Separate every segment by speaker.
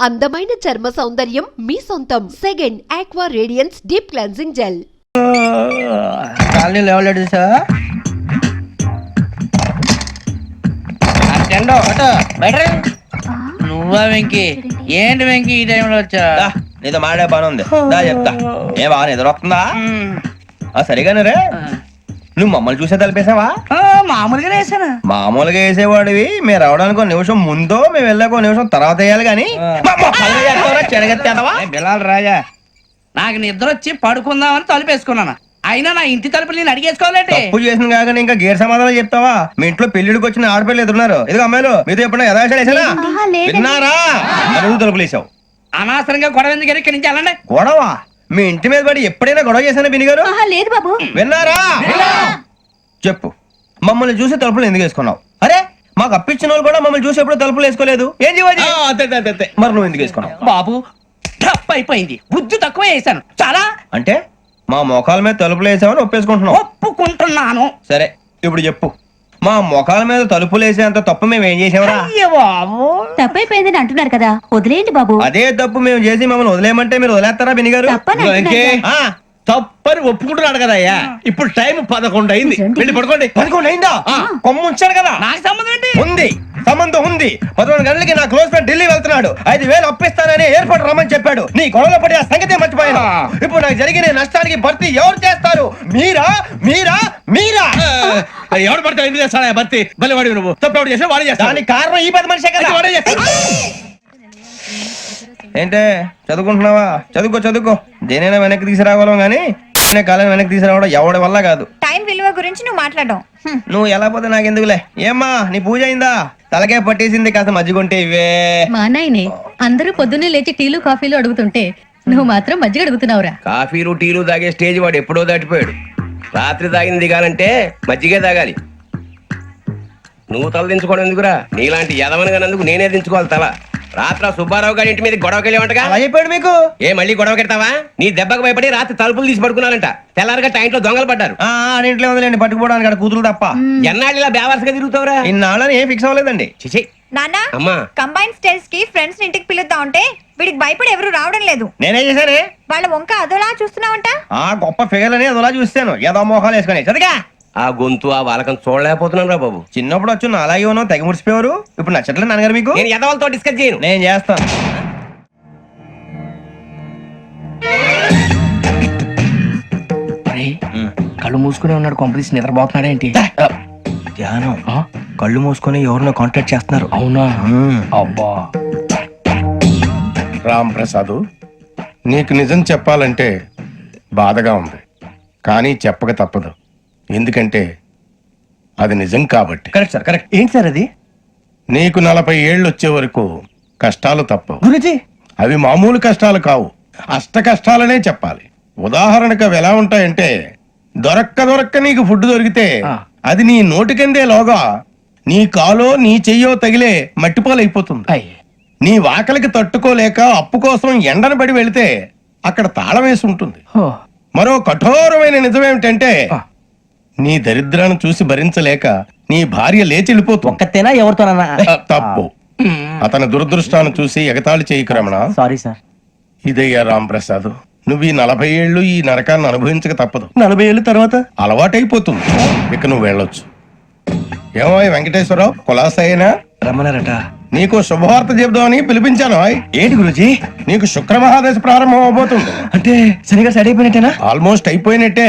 Speaker 1: అందమైన చర్మ సౌందర్యం మీ సొంతం. Second aqua radiance deep cleansing gel.
Speaker 2: Colony లేవలేడు సార్. నువ్వా వెంకీ? ఏంటి వెంకీ ఈ టైంలో వచ్చా?
Speaker 3: నీతో మాడే పని ఉంది, దా చెప్తా. ఏ బాగా నిద్ర వస్తుందా? సరిగానే రే. నువ్వు మమ్మల్ని చూసే తలిపేసావా?
Speaker 2: మామూలుగానే వేసాను.
Speaker 3: మామూలుగా వేసేవాడివి. మేము రావడానికి ఒక నిమిషం ముందో మేము వెళ్ళాక ఒక నిమిషం తర్వాత వేయాలి కానీ
Speaker 2: బిలాల్ రాజా, నాకు నిద్ర వచ్చి పడుకుందామని తలుపేసుకున్నాను. అయినా నా ఇంటి తలుపులు నేను అడిగేసుకోవాలంటే
Speaker 3: తప్పు చేసిన కాక ఇంకా గేర్ సమాధానం చెప్తావా? మీ ఇంట్లో పెళ్లిడికి వచ్చిన ఆడపిల్లలు ఎదురున్నారు. ఇది అమ్మాయిలు మీతో ఎప్పుడైనా యథాశాలు వేసానా? విన్నారా? అడుగు తలుపులు వేసావు.
Speaker 2: అనవసరంగా గొడవ ఎందుకు ఇక్కడి నుంచి వెళ్ళండి.
Speaker 3: గొడవ? మీ ఇంటి మీద పడి ఎప్పుడైనా గొడవ చేశానా బిని గారు?
Speaker 1: లేదు బాబు.
Speaker 3: విన్నారా? చెప్పు, మమ్మల్ని చూసి తలుపులు ఎందుకు వేసుకున్నావు? అరే మాకు అప్పించిన వాళ్ళు కూడా మమ్మల్ని చూసి ఎప్పుడు తలుపులు వేసుకోలేదు. ఏం చేయాలి? మరి నువ్వు ఎందుకు వేసుకున్నావు?
Speaker 2: బాబు టప్ అయిపోయింది, బుద్ధి తక్కువ వేసాను చాలా.
Speaker 3: అంటే మా మొఖాల మీద తలుపులు వేసామని ఒప్పేసుకుంటున్నావు?
Speaker 2: ఒప్పుకుంటున్నాను.
Speaker 3: సరే ఇప్పుడు చెప్పు, మా మొఖాల మీద తలుపులు వేసేంత తప్పు మేము ఏం చేసామరా?
Speaker 2: బాబు
Speaker 1: తప్పైపోయిందని అంటున్నారు కదా, వదిలేయండి బాబు.
Speaker 3: అదే తప్పు మేము చేసి మమ్మల్ని వదిలేయమంటే మీరు వదిలేస్తారా బిని గారు?
Speaker 4: తప్పని ఒప్పుకుంటున్నాడు కదా అయ్యా. ఇప్పుడు టైం 11 అయింది, వెళ్ళి పడుకోండి.
Speaker 3: 11 అయిందా? కొమ్ము ఉంచాడు కదా.
Speaker 2: నాకు సంబంధం ఏంటి?
Speaker 3: ఉంది, సంబంధం ఉంది. 11 గంటలకి నా క్లోజ్ ఫ్రెండ్ ఢిల్లీ వెళ్తున్నాడు. 5,000 అప్పిస్తానని ఎయిర్పోర్ట్ రమ్మని చెప్పాడు. నీ గొడవలో పడి ఆ సంగతే మర్చిపోయాను. ఇప్పుడు నాకు జరిగిన నష్టానికి భర్తీ ఎవరు చేస్తారు? మీరా మీరా మీరా?
Speaker 4: ఎవడు పడితే ఎందుకు చేస్తాడా భర్తీ? మళ్ళీ వాడి నువ్వు తప్పు ఎవడు చేసా వాడే చేస్తా.
Speaker 3: దానికి కారణం ఈ 10 మనిషే కదా.
Speaker 4: వాడే చేస్తా.
Speaker 3: ఏంటే చదువుకుంటున్నావా? చదువుకో చదువుకో. దేనైనా వెనక్కి తీసుకురావాలం గానీ కాలం వెనక్కి తీసుకురావడం ఎవడి వల్ల కాదు.
Speaker 5: టైం విలువ గురించి నువ్వు మాట్లాడడం.
Speaker 3: నువ్వు ఎలా పోతే నాకెందుకులే. ఏమ్మా నీ పూజ అయిందా? తలకే పట్టేసింది, కాస్త మజ్జిగుంటే ఇవే.
Speaker 6: మా నాయనే అందరూ పొద్దున్నే లేచి టీలు కాఫీలు అడుగుతుంటే నువ్వు మాత్రం మజ్జిగ అడుగుతున్నావురా.
Speaker 7: కాఫీలు టీలు తాగే స్టేజ్ వాడు ఎప్పుడో దాటిపోయాడు. రాత్రి తాగింది దిగాలంటే మజ్జిగే తాగాలి. నువ్వు తల దించుకోవడం ఎందుకురా? నీలాంటి యదవనగానందుకు నేనే దించుకోవాలి తల. రాత్రి సుబ్బారావు గారి ఇంటి మీద గొడవకి వెళ్ళేవంటగా.
Speaker 3: అలా చెప్పాడు మీకు?
Speaker 7: ఏ మళ్ళీ గొడవ కెడతావా? నీ దెబ్బకు భయపడి రాత్రి తలుపులు తీసి పడుకున్నారంట. తెల్లారగా టైంట్లో దొంగలు పడ్డారు.
Speaker 3: ఇంట్లో ఉందిలేండి, పట్టుకుపోవడానికి అక్కడ కూతురు తప్ప.
Speaker 7: ఎన్నాళ్ళు ఇలా బేవర్స్గా తిరుగుతావురా?
Speaker 3: ఇన్నాళ్ళని ఏం ఫిక్స్ అవ్వలేదండి.
Speaker 7: చిచి
Speaker 5: నాన్న,
Speaker 7: అమ్మా,
Speaker 5: కంబైన్ స్టైల్స్ కి ఫ్రెండ్స్ ఇంటికి పిలుద్దాం అంటే వీడికి భయపడి ఎవరు రావడం లేదు.
Speaker 3: నేనేం చేశానే?
Speaker 5: వాళ్ళ వంక అదోలా చూస్తున్నావంట.
Speaker 3: గొప్ప ఫిగర్ అని అదోలా చూస్తాను. ఏదో మోహాలు వేసుకొని చదిగా
Speaker 7: ఆ గొంతు ఆ వాలకం చూడలేకపోతున్నాను రా బాబు.
Speaker 3: చిన్నప్పుడు వచ్చి నా అలాగే ఉన్నావు, తెగ ముడిచిపోయారు. ఇప్పుడు నచ్చట్లేదు నాన్నగారు మీకు?
Speaker 7: నేను యదవలతో డిస్కస్ చేయను.
Speaker 3: నేను చేస్తాను.
Speaker 2: కళ్ళు మూసుకునే ఉన్నాడు, కొంపదీసి నిద్రపోతున్నాడేంటి?
Speaker 3: ధ్యానం. కళ్ళు మూసుకొని ఎవరినో కాంటాక్ట్ చేస్తున్నారు.
Speaker 2: అవునా? అబ్బా
Speaker 8: రామ్ ప్రసాద్, నీకు నిజం చెప్పాలంటే బాధగా ఉంది, కానీ చెప్పక తప్పదు. ఎందుకంటే అది నిజం కాబట్టి.
Speaker 3: Correct sir, correct. ఏంటి సార్ అది?
Speaker 8: నీకు 40 ఏళ్ళు వచ్చే వరకు కష్టాలు తప్పవు.
Speaker 3: గురుజీ,
Speaker 8: అవి మామూలు కష్టాలు కావు, అష్ట కష్టాలనే చెప్పాలి. ఉదాహరణకు అవి ఎలా ఉంటాయంటే, దొరక్క నీకు ఫుడ్ దొరికితే అది నీ నోటికందే లోగా నీ కాలో నీ చెయ్యో తగిలే మట్టిపాలైపోతుంది. నీ వాకలికి తట్టుకోలేక అప్పు కోసం ఎండను పడి వెళితే అక్కడ తాళం వేసి ఉంటుంది. మరో కఠోరమైన నిజమేమిటంటే, నీ దరిద్రాన్ని చూసి భరించలేక నీ భార్య లేచి వెళ్ళిపోతుంది.
Speaker 2: ఒక్కతేనా ఎవరితోనన్నా?
Speaker 8: తప్పు. అతని దురదృష్టాన్ని చూసి ఎగతాళి చేయకు రమణ.
Speaker 2: Sorry sir.
Speaker 8: ఇదయ్యా రాంప్రసాద్, నువ్వు ఈ 40 ఏళ్ళు ఈ నరకాన్ని అనుభవించక తప్పదు.
Speaker 3: 40 ఏళ్ళ తర్వాత
Speaker 8: అలవాటైపోతుంది. ఇక నువ్వు వెళ్ళొచ్చు. ఏమో వెంకటేశ్వరరావు, కులాసైనా
Speaker 3: రమ్మన్నారట.
Speaker 8: నీకు శుభవార్త చెబుదామని పిలిపించాను.
Speaker 3: ఏంటి గురుజీ?
Speaker 8: నీకు శుక్రమహాదశ ప్రారంభం అవబోతుంది.
Speaker 3: అంటే శనిగా సెట్ అయిపోయినట్టేనా?
Speaker 8: ఆల్మోస్ట్ అయిపోయినట్టే.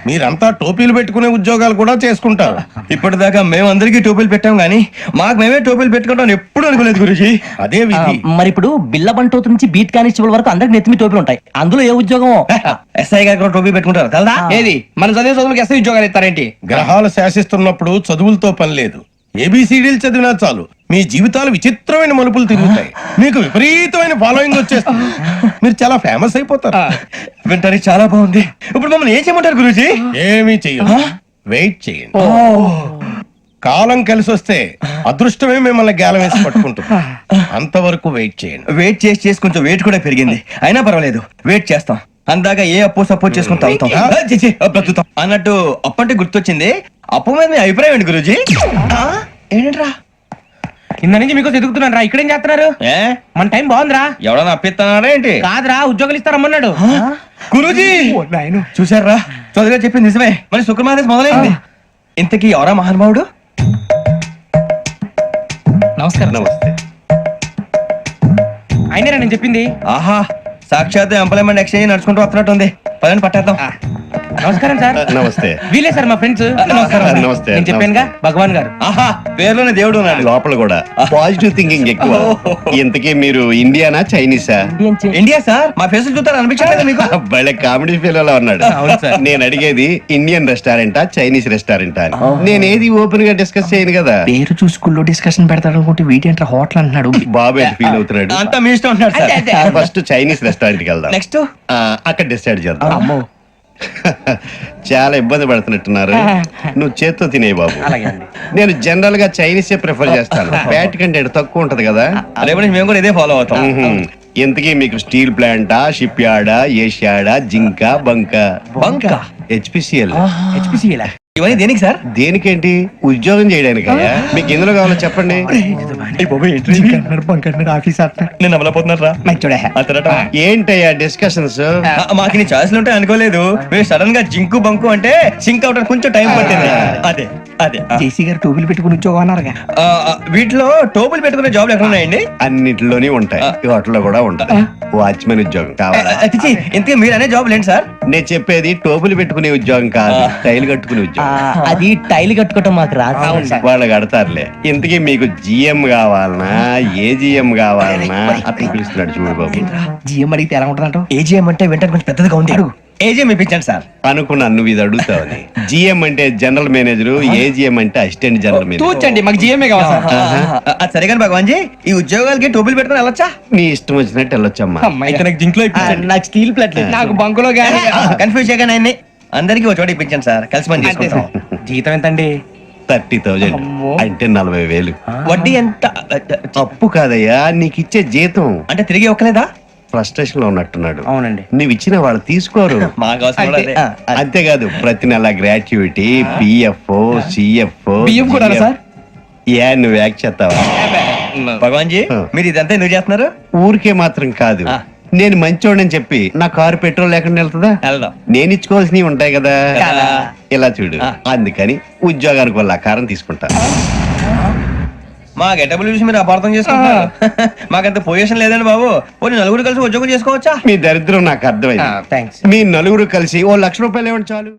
Speaker 8: మీరంతా టోపీలు పెట్టుకునే ఉద్యోగాలు కూడా చేసుకుంటారు.
Speaker 3: ఇప్పటిదాకా మేమందరికీ టోపీలు పెట్టాం గానీ మాకు మేమే టోపీలు పెట్టుకుంటాం ఎప్పుడు అనుకోలేదు గురుజీ.
Speaker 8: అదే విధి.
Speaker 2: మరి ఇప్పుడు బిల్ల బంటోతు నుంచి బీట్ కానిస్టేబుల్ వరకు అందరికి నెత్తిమి టోపీలు ఉంటాయి. అందులో ఏ ఉద్యోగం?
Speaker 3: ఎస్ఐ గారు కూడా టోపీ పెట్టుకుంటారు కదా.
Speaker 2: ఏది మన చదివే చదువులకు ఎస్ఐ ఉద్యోగాలు ఇస్తారేంటి?
Speaker 8: గ్రహాలు శాసిస్తున్నప్పుడు చదువులతో పని లేదు. ఏబిసిడీలు చదివినా చాలు మీ జీవితాలు విచిత్రమైన మలుపులు తిరుగుతాయి. మీకు విపరీతమైన ఫాలోయింగ్ వచ్చేస్తుంది. మీరు చాలా ఫేమస్ అయిపోతారు.
Speaker 3: వింటానికి చాలా బాగుంది. ఇప్పుడు మమ్మల్ని ఏం చేయమంటారు గురూజీ?
Speaker 8: ఏమీ చెయ్యదు, వెయిట్ చేయండి. కాలం కలిసి వస్తే అదృష్టమే మిమ్మల్ని గేలం వేసి పట్టుకుంటుంది. అంతవరకు వెయిట్ చేయండి.
Speaker 3: వెయిట్ చేసి కొంచెం వెయిట్ కూడా పెరిగింది. అయినా పర్వాలేదు, వెయిట్ చేస్తాం. అందాక ఏ అప్పు సపోర్ట్ చేసుకుని తాగుతాం. బ్రతుకుతాం అన్నట్టు అప్పు అంటే గుర్తొచ్చింది. అప్పు మీద మీ అభిప్రాయం ఏంటి గురూజీ? ఏంటరా
Speaker 9: కింద నుంచి మీకు ఎదుగుతున్నాను రా. ఇక్కడేం చేస్తున్నారు?
Speaker 3: ఏ
Speaker 9: మన టైం బాగుందిరా.
Speaker 3: ఎవడన్నా అప్పిస్తున్నాడా ఏంటి?
Speaker 9: కాదురా, ఉద్యోగాలు ఇస్తారమ్మన్నాడు.
Speaker 3: గురూజీ చూసారా, చౌదరిగా చెప్పింది నిజమే. మరి శుక్రమాదేశ్ మొదలైంది. ఇంతకీ ఎవరా మహానుభావుడు?
Speaker 9: నమస్కారం.
Speaker 8: నమస్తే.
Speaker 9: అయినరా నేను చెప్పింది.
Speaker 3: ఆహా, సాక్షాత్ ఎంప్లాయ్మెంట్ ఎక్స్చేంజ్ నడుచుకుంటూ వస్తున్నట్టుంది. పదండి పట్టేద్దాం.
Speaker 9: నమస్కారం సార్.
Speaker 8: నమస్తే.
Speaker 9: వీలే సార్ మా ఫ్రెండ్స్.
Speaker 8: నమస్తే.
Speaker 9: నేను చెప్పానుగా భగవాన్ గారు.
Speaker 3: ఆహా, పేర్లోనే దేవుడు ఉన్నాడు.
Speaker 8: లోపల కూడా పాజిటివ్ థింకింగ్ ఎక్కువ. ఇంతకీ మీరు ఇండియానా చైనీసా?
Speaker 3: ఇండియా సార్, మా ఫేస్ చూస్తారు అనిపించలేదు మీకు?
Speaker 8: భలే కామెడీ ఫీల్ అలా ఉన్నాడు.
Speaker 9: అవును సార్.
Speaker 8: నేను అడిగేది ఇండియన్ రెస్టారెంటా చైనీస్ రెస్టారెంటా అని. నేను ఏది ఓపెన్ గా డిస్కస్ చేయను కదా.
Speaker 2: పేరు చూసుకుల్లో డిస్కషన్ పెడతాడు అనుకుంటే వీటి అంటే హోటల్ అంటున్నాడు.
Speaker 8: బాబు ఎట్ ఫీల్ అవుతున్నాడు.
Speaker 3: అంతా మీ ఇష్టం ఉంటున్నాడు సార్.
Speaker 8: ఫస్ట్ చైనీస్ రెస్టారెంట్ కి వెళ్దాం.
Speaker 3: నెక్స్ట్
Speaker 8: అక్కడ డిసైడ్ చేద్దాం. చాలా ఇబ్బంది పడుతున్నట్టున్నారు. నువ్వు చేత్తో తినే బాబు. నేను జనరల్ గా చైనీస్ ప్రిఫర్ చేస్తాను. ఫ్యాట్ కంటెంట్ తక్కువ ఉంటది కదా.
Speaker 3: రేపు నుంచి మేము కూడా ఇదే ఫాలో అవుతాం.
Speaker 8: ఇంతకీ మీకు స్టీల్ ప్లాంటా, షిప్ యార్డా, ఏషియాడా, జింక, బంకా?
Speaker 3: బంకా?
Speaker 8: హెచ్పిసిఎల్.
Speaker 3: ఇవన్నీ దేనికి సార్?
Speaker 8: దేనికేంటి? ఉద్యోగం చేయడానికి. మీకు ఎందులో కావాలో చెప్పండి.
Speaker 3: నేను అమలపోతున్నారా?
Speaker 8: ఏంటయ్యా డిస్కషన్స్?
Speaker 3: మాకు నీ ఛాయిస్లు ఉంటాయి అనుకోలేదు. మీరు సడన్ గా జింకు బంకు అంటే సింక్ అవడానికి కొంచెం టైం పట్టింది. అదే అదే
Speaker 2: జేసీ గారు టోపీలు పెట్టుకుని ఉద్యోగం అన్నారుగా.
Speaker 3: వీటిలో టోపులు పెట్టుకునే జాబ్లు ఎక్కడ ఉన్నాయండి?
Speaker 8: అన్నిటిలోనే ఉంటాయి. వాటిలో కూడా ఉంటాయి. వాచ్మెన్ ఉద్యోగం కావాలా?
Speaker 3: ఇంతకీ మీరు అనే జాబ్ ఏంటి సార్?
Speaker 8: నేను చెప్పేది టోపులు పెట్టుకునే ఉద్యోగం కాదు, టైల్ కట్టుకునే ఉద్యోగం.
Speaker 2: అది టైల్ కట్టుకోవటం మాకు రాదు.
Speaker 8: వాళ్ళు కడతారులే. ఇంతకీ మీకు జిఎం కావాలనా, ఏ జిఎం కావాలనా? అట్లా పిలుస్తున్నాడు చూడు బాబు.
Speaker 2: జిఎం అడిగితే ఎలా ఉంటుందంట?
Speaker 3: ఏజీఎం అంటే వెంటనే కొంచెం పెద్దదిగా ఉంది. ఏజీఎం ఇప్పించండి సార్.
Speaker 8: అనుకున్నాను నువ్వు ఇది అడుగుతావని. జిఎం అంటే జనరల్ మేనేజర్, ఏజిఎం అంటే అసిస్టెంట్ జనరల్ మేనేజర్.
Speaker 9: తూచండి, మాకు జిఎంఏ కావాలి సార్.
Speaker 3: అది సరే కానీ భగవాన్ జీ, ఈ ఉద్యోగాలకి టోపులు పెట్టుకుని వెళ్ళొచ్చా?
Speaker 8: నీ ఇష్టం వచ్చినట్టు వెళ్ళొచ్చమ్మా.
Speaker 9: అయితే నాకు జింక్ లో
Speaker 2: నాకు స్టీల్ ప్లేట్
Speaker 9: నాకు బంకులో గానీ.
Speaker 3: కన్ఫ్యూజ్ చేయగానే ఆయన్ని అందరికీ ఒక చోట ఇప్పించండి సార్. కలిసి పని చేసుకుంటాం.
Speaker 9: జీతం ఎంతండి?
Speaker 8: 30,000 అంటే 40,000.
Speaker 3: వడ్డీ ఎంత?
Speaker 8: అప్పు కాదయ్యా, నీకు ఇచ్చే జీతం.
Speaker 3: అంటే తిరిగి ఒక్కలేదా?
Speaker 8: ఫ్రస్ట్రేషన్ లో ఉన్నట్టున్నాడు.
Speaker 9: అవునండి.
Speaker 8: నువ్వు ఇచ్చిన వాళ్ళు తీసుకోరు.
Speaker 3: మాకు అవసరం కూడా అదే.
Speaker 8: అంతేకాదు ప్రతి నెల గ్రాట్యుటీ, పిఎఫ్, సిఎఫ్.
Speaker 9: బియ్యం కూడా సార్?
Speaker 8: ఏ నువ్వు యాక్ట్ చేస్తావా?
Speaker 3: భగవాన్ జీ, మీరు ఇదంతా ఎందుకు చేస్తున్నారు?
Speaker 8: ఊరికే మాత్రం కాదు. నేను మంచోడని చెప్పి నా కారు పెట్రోల్ లేకుండా వెళ్తుందా?
Speaker 3: వెళ్దాం.
Speaker 8: నేను ఇచ్చుకోవాల్సినవి ఉంటాయి కదా. ఇలా చూడు, అందుకని ఉద్యోగానికి వాళ్ళ ఆకారం తీసుకుంటా.
Speaker 3: మా గెటబుల్ చూసి మీరు అపార్థం చేసుకుంటున్నారు. మాకంత పొజిషన్ లేదండి బాబు. పోనీ నలుగురు కలిసి ఉద్యోగం చేసుకోవచ్చా?
Speaker 8: మీ దరిద్రం నాకు అర్థమైంది.
Speaker 9: థ్యాంక్స్.
Speaker 8: మీ నలుగురు కలిసి ఓ 1,00,000 రూపాయలు ఇవ్వండి చాలు.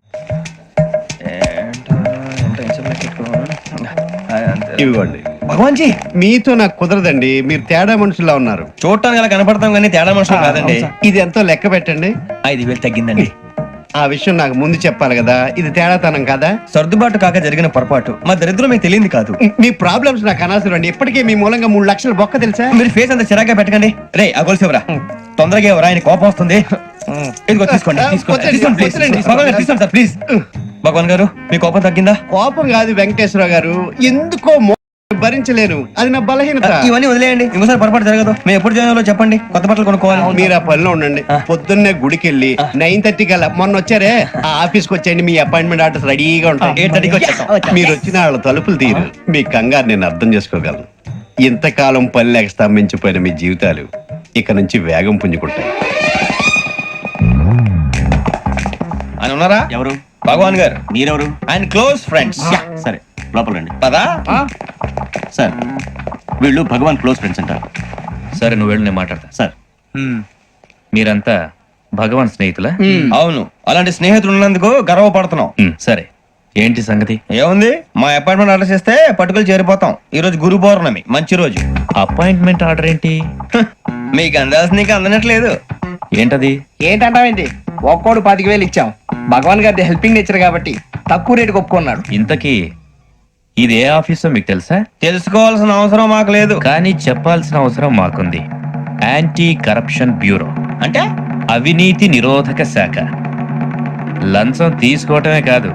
Speaker 8: ఇవ్వండి.
Speaker 3: భగవాన్ జీ,
Speaker 8: మీతో నాకు కుదరదండి. మీరు తేడా మనుషుల్లా ఉన్నారు.
Speaker 3: చూడటానికి అలా కనపడతాం కానీ తేడా మనుషులు కాదండి.
Speaker 8: ఇది ఎంతో లెక్క పెట్టండి.
Speaker 3: 5,000 తగ్గిందండి.
Speaker 8: ఆ విషయం నాకు ముందు చెప్పాలి కదా. ఇది తేడాతనం కదా.
Speaker 3: సర్దుబాటు కాక జరిగిన పొరపాటు. మా దరిద్రం మీకు తెలియంది కాదు.
Speaker 8: మీ ప్రాబ్లమ్స్ నాకు అనవసరం అండి. ఇప్పటికే మీ మూలంగా 3 లక్షల బొక్క తెలుసా?
Speaker 3: మీరు ఫేస్ అంత చిరాగ్గా పెట్టకండి. రే ఆ గొలుసు ఎవరా? తొందరగా ఎవరా? ఆయన కోపం వస్తుంది. ఇదిగో తీసుకోండి. తీసుకోండి ప్లీజ్. భగవాన్ గారు తీసుకోండి సార్ ప్లీజ్. భగవాన్ గారు, మీ కోపం తగ్గిందా?
Speaker 8: కోపం కాదు వెంకటేశ్వర గారు, ఎందుకో భరించలేను. అది నా బలహీనత.
Speaker 3: ఇవన్నీ వదిలేయండి. ఇంకోసారి పొరపాటు జరగదు. మేము ఎప్పుడు జాయిన్ అవ్వాలో చెప్పండి. కొత్త బట్టలు కొనుక్కోవాలి.
Speaker 8: మీరు ఆ పనిలో ఉండండి. పొద్దున్నే గుడికి వెళ్ళి 9:30 కల్లా, మొన్న వచ్చారే ఆ ఆఫీస్కి వచ్చేయండి. మీ అపాయింట్మెంట్ ఆర్డర్స్ రెడీగా ఉంటాయి.
Speaker 3: 8:30కి వచ్చేస్తాం.
Speaker 8: మీరు వచ్చిన వాళ్ళ తలుపులు తీరు. మీ కంగారు నేను అర్థం చేసుకోగలను. ఇంతకాలం పని లేక స్తంభించిపోయిన మీ జీవితాలు ఇక నుంచి వేగం పుంజుకుంటాయి.
Speaker 3: ఆయన ఉన్నారా?
Speaker 4: ఎవరు?
Speaker 3: భగవాన్ గారు.
Speaker 4: మీరెవరు?
Speaker 3: ఆయన క్లోజ్ ఫ్రెండ్స్.
Speaker 4: సరే లోపల రండి.
Speaker 3: పదా?
Speaker 4: సార్ వీళ్ళు భగవాన్ క్లోజ్ ఫ్రెండ్స్ అంటారు.
Speaker 10: సరే నువ్వు వెళ్ళు, నేను మాట్లాడతా.
Speaker 4: సార్
Speaker 10: మీరంతా భగవాన్ స్నేహితులా?
Speaker 3: అవును, అలాంటి స్నేహితులు ఉన్నందుకు గర్వపడుతున్నాం.
Speaker 10: సరే ఏంటి సంగతి?
Speaker 3: ఏముంది, మా అపాయింట్మెంట్ ఆర్డర్ చేస్తే పట్టుకులు చేరిపోతాం. ఈ రోజు గురు పౌర్ణమి, మంచి రోజు.
Speaker 10: అపాయింట్మెంట్ ఆర్డర్ ఏంటి?
Speaker 3: మీకు అందాల్సిన నీకు అందనట్లేదు.
Speaker 10: ఏంటది?
Speaker 2: ఏంటంటావేంటి? ఒక్కోడు 25,000 ఇచ్చాం. భగవాన్ గారి హెల్పింగ్ నేచర్ కాబట్టి తక్కువ రేటుకి ఒప్పుకున్నాడు.
Speaker 10: ఇంతకీ ఇది ఏ ఆఫీసో మీకు తెలుసా?
Speaker 3: తెలుసుకోవాల్సిన అవసరం మాకు లేదు,
Speaker 10: కానీ చెప్పాల్సిన అవసరం మాకుంది. యాంటీ కరప్షన్ బ్యూరో
Speaker 3: అంటే
Speaker 10: అవినీతి నిరోధక శాఖ. లంచం తీసుకోవటమే కాదు,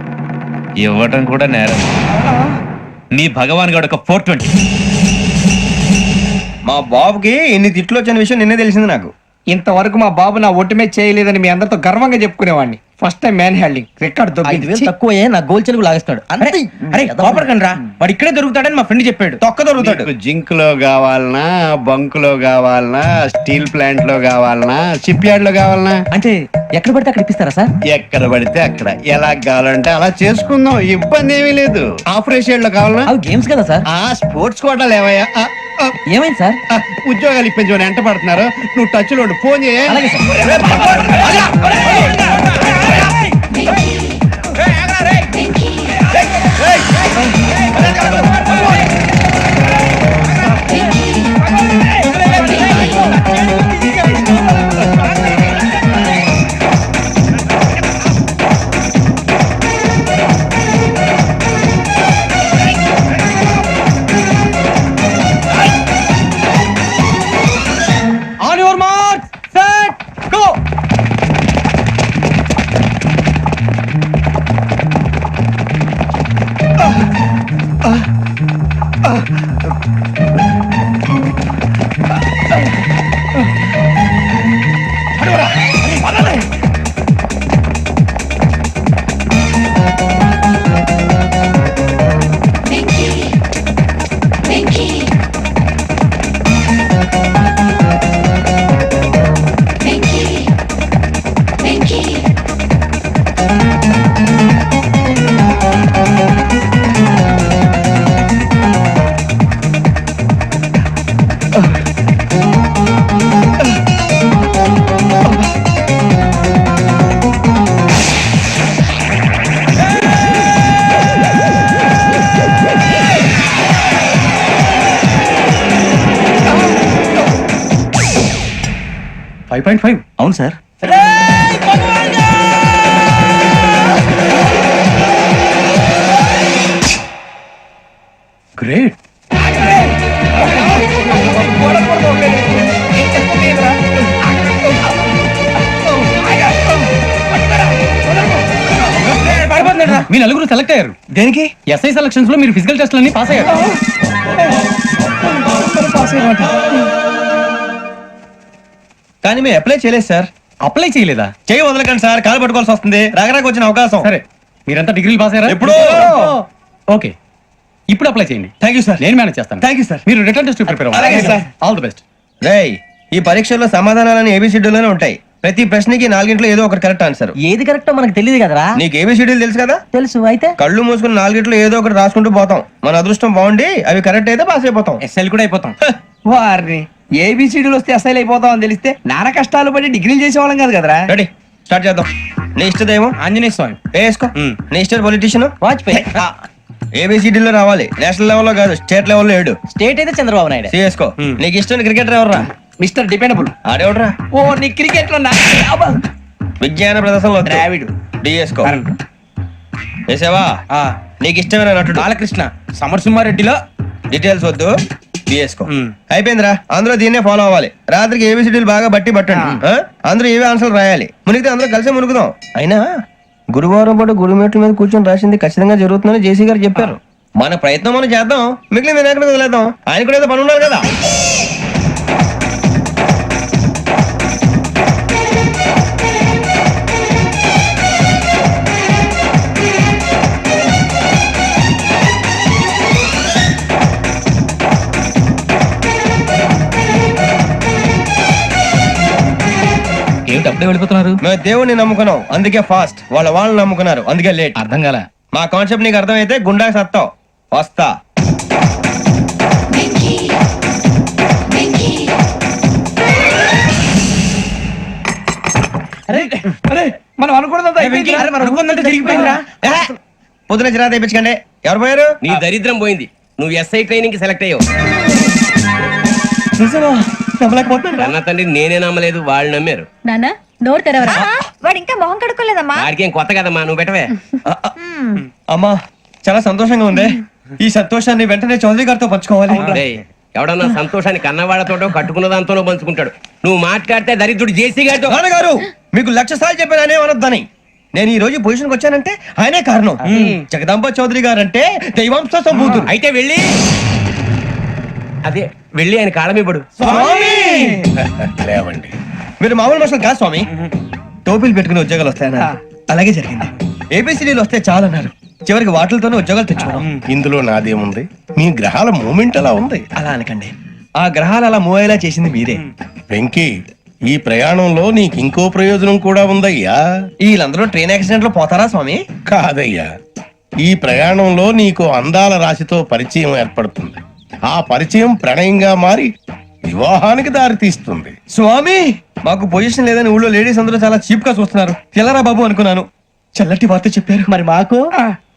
Speaker 10: ఇవ్వటం కూడా నేరం. నీ భగవాన్ గారు ఒక 420.
Speaker 3: మా బాబుకి ఇన్ని తిట్లు వచ్చిన విషయం నిన్నే తెలిసింది నాకు.
Speaker 9: ఇంతవరకు మా బాబు నా ఒట్టుమే చేయలేదని మీ అందరితో గర్వంగా చెప్పుకునేవాడిని. First time man handing record
Speaker 3: తక్కువ నా గోల్ చెలుగు లాగేస్తాడు.
Speaker 9: అరే కోపడకండి రా, వాడు ఇక్కడే దొరుకుతాడని మా ఫ్రెండ్ చెప్పాడు.
Speaker 3: తొక్క దొరుకుతాడు.
Speaker 4: జింక్ లో కావాలనా, బంక్ లో కావాలనా, స్టీల్ ప్లాంట్ లో కావాలనా, షిప్ యార్డ్ లో కావాలనా,
Speaker 9: అంటే ఎక్కడ పడితే అక్కడ ఇప్పిస్తారా సార్?
Speaker 4: ఎక్కడ పడితే అక్కడ ఎలా కావాలంటే అలా చేసుకుందాం, ఇబ్బంది ఏమీ లేదు. ఆపరేషన్ లో కావాలనా,
Speaker 9: అవి గేమ్స్ కదా సార్.
Speaker 4: ఆ స్పోర్ట్స్ కోటాలు ఏవయ్యా,
Speaker 9: ఏమైంది సార్?
Speaker 4: ఉద్యోగాలు ఇప్పించమని ఎంట పడుతున్నారు. నువ్వు టచ్ లో ఉండు, ఫోన్ చేయ.
Speaker 9: On your mark set go.
Speaker 10: అవును సార్.
Speaker 9: గ్రేట్. మీ నలుగురు సెలెక్ట్ అయ్యారు.
Speaker 3: దేనికి?
Speaker 9: ఎస్ఐ సెలక్షన్స్ లో మీరు ఫిజికల్ టెస్ట్ అన్ని పాస్ అయ్యారు.
Speaker 3: కానీ మేము అప్లై చేయలేదు సార్.
Speaker 9: అప్లై చేయలేదా?
Speaker 3: చేయి వదలకండి సార్, కాలు పట్టుకోవాల్సి వస్తుంది. రాగరాకు వచ్చిన అవకాశం.
Speaker 9: సరే, మీరంతా డిగ్రీలు పాస్ అయ్యారా?
Speaker 3: ఎప్పుడో.
Speaker 9: ఓకే, ఇప్పుడు అప్లై చేయండి.
Speaker 3: Thank you sir.
Speaker 9: నేను మేనేజ్ చేస్తాను.
Speaker 3: Thank you sir.
Speaker 9: మీరు రిటర్న్ టెస్ట్ ప్రిపేర్
Speaker 3: అలాగే
Speaker 9: అవ్వండి.
Speaker 3: సార్.
Speaker 9: All the best.
Speaker 3: రేయ్, ఈ పరీక్షల్లో సమాధానాలని ఏబిసిడ్యూల్లోనే ఉంటాయి. ప్రతి ప్రశ్నకి 4 ఏదో ఒకటి కరెక్ట్ ఆన్సర్.
Speaker 6: ఏది కరెక్టో మనకు తెలియదు కదరా.
Speaker 3: నీకు ఏబిసిడ్యూల్ తెలుసు కదా?
Speaker 6: తెలుసు. అయితే
Speaker 3: కళ్ళు మూసుకుని 4 ఏదో ఒకటి రాసుకుంటూ పోతాం. మన అదృష్టం బాగుండి అవి కరెక్ట్ అయితే పాస్ అయిపోతాం.
Speaker 9: ఎస్ఐలు కూడా అయిపోతాం. వారిని ఏబిసిడీలు వస్తే ఎస్ఐలు అయిపోతాం అని తెలిస్తే నాన్న కష్టాలు పడి డిగ్రీలు చేసేవాళ్ళం కాదు కదరా.
Speaker 3: రెడీ, స్టార్ట్ చేద్దాం. నీ ఇష్టదేమో
Speaker 9: ఆంజనేయ స్వామి.
Speaker 3: వేసుకో. నీ ఇష్ట పొలిటీషియన్
Speaker 6: వాజ్పేయి.
Speaker 3: ఏబిసిడీలో రావాలి. నేషనల్ లెవెల్లో కాదు, స్టేట్ లెవెల్లో 7.
Speaker 6: స్టేట్ అయితే చంద్రబాబు నాయుడు.
Speaker 3: సిఎస్కో. నీకు ఇష్టం క్రికెటర్ ఎవర్రా?
Speaker 9: Mister dependable.
Speaker 3: ఆడేవడరా?
Speaker 9: ఓ, నీ క్రికెట్ లో
Speaker 3: విజ్ఞాన ప్రదర్శనలో
Speaker 9: ద్రావిడు.
Speaker 3: డిఎస్కో. వేసావా? నీకు ఇష్టమైన నటుడు?
Speaker 9: బాలకృష్ణ. సమర్సింహారెడ్డిలో
Speaker 3: డీటెయిల్స్ వద్దు, బిఎస్కో. అయిపోయిందిరా. అందరూ దీన్నే ఫాలో అవ్వాలి. రాత్రికి ఏబిసిడీలు బాగా బట్టి పట్టండి. అందరూ ఏవే ఆన్సర్లు రాయాలి. మునిగితే అందరూ కలిసి మునుగుదాం. అయినా గురువారం పాటు గురుమేట్ల మీద కూర్చొని రాసింది ఖచ్చితంగా జరుగుతుందని జేసీ గారు చెప్పారు. మన ప్రయత్నం మనం చేద్దాం, మిగిలిన వినాయకుడు వదిలేద్దాం. ఆయన కూడా ఏదో పని ఉన్నారు కదా.
Speaker 9: ఏమిటి అప్పుడే వెళ్ళిపోతున్నారు?
Speaker 3: మేము దేవుడిని నమ్ముకున్నాం, అందుకే ఫాస్ట్. వాళ్ళని నమ్ముకున్నారు, అందుకే లేట్.
Speaker 9: అర్థం కాల.
Speaker 3: మా కాన్సెప్ట్ నీకు అర్థమైతే గుండా సత్తావు. వస్తా.
Speaker 9: మనం అనుకున్నదంతా జరిగిపోయిందిరా.
Speaker 3: పొద్దున జిరా తెప్పించకండి. ఎవరు పోయారు?
Speaker 7: నీ దరిద్రం పోయింది. నువ్వు ఎస్ఐ ట్రైనింగ్ కి సెలెక్ట్ అయ్యావు. అన్న తండ్రి నేనే నమ్మలేదు, వాళ్ళు నమ్మారు.
Speaker 6: నాన్న నోరు తెరవరా.
Speaker 5: వాడు ఇంకా మొహం కడుక్కోలేదమ్మా.
Speaker 7: వాడికి ఏం కొత్త కదమ్మా, నువ్వు పెట్టవే.
Speaker 3: అమ్మా, చాలా సంతోషంగా ఉంది. ఈ సంతోషాన్ని వెంటనే చౌదరి గారితో పంచుకోవాలి.
Speaker 7: డేయ్, ఎవడన్నా సంతోషాన్ని కన్నవాళ్లతోటో కట్టుకున్న దాంతోనో పంచుకుంటాడు. నువ్వు మాట్లాడితే దరిద్రుడు జేసీ గారితో.
Speaker 3: నాన్నగారు, మీకు 1,00,000 సార్లు చెప్పానే అనొద్దని. నేను ఈ రోజు పొజిషన్కి వచ్చానంటే ఆయనే కారణం. జగదాంబ చౌదరి గారు అంటే దైవాంశ సంభూతుడు.
Speaker 7: అయితే వెళ్ళి అదే వెళ్ళి ఆయన కాళ్ళమివ్వడు.
Speaker 8: లేవండి.
Speaker 3: మీరు మామూలు మనుషులు కాదు స్వామి. టోపీలు పెట్టుకుని ఉద్యోగాలు వస్తాయన్నారు, అలాగే జరిగింది. ఏబిసిడీలు వస్తే చాలన్నారు, చివరికి వాటిలతోనే ఉద్యోగాలు తెచ్చుకున్నాం.
Speaker 8: ఇందులో నాదేముంది? మీ గ్రహాల మూమెంట్ అలా ఉంది.
Speaker 3: అలా అనకండి, ఆ గ్రహాలు అలా మూవ్ అయ్యేలా చేసింది మీరే.
Speaker 8: వెంకీ, ఈ ప్రయాణంలో నీకు ఇంకో ప్రయోజనం కూడా ఉందయ్యా.
Speaker 3: వీళ్ళందరూ ట్రైన్ యాక్సిడెంట్ లో పోతారా స్వామి?
Speaker 8: కాదయ్యా, ఈ ప్రయాణంలో నీకు అందాల రాశితో పరిచయం ఏర్పడుతుంది. ఆ పరిచయం ప్రణయంగా మారి వివాహానికి దారితీస్తుంది.
Speaker 3: స్వామి, మాకు పొజిషన్ లేదని ఊళ్ళో లేడీస్ అందరూ చాలా చీప్ గా చూస్తున్నారు. తెల్లరా బాబు అనుకున్నాను, చల్లటి వార్త చెప్పారు. మరి మాకు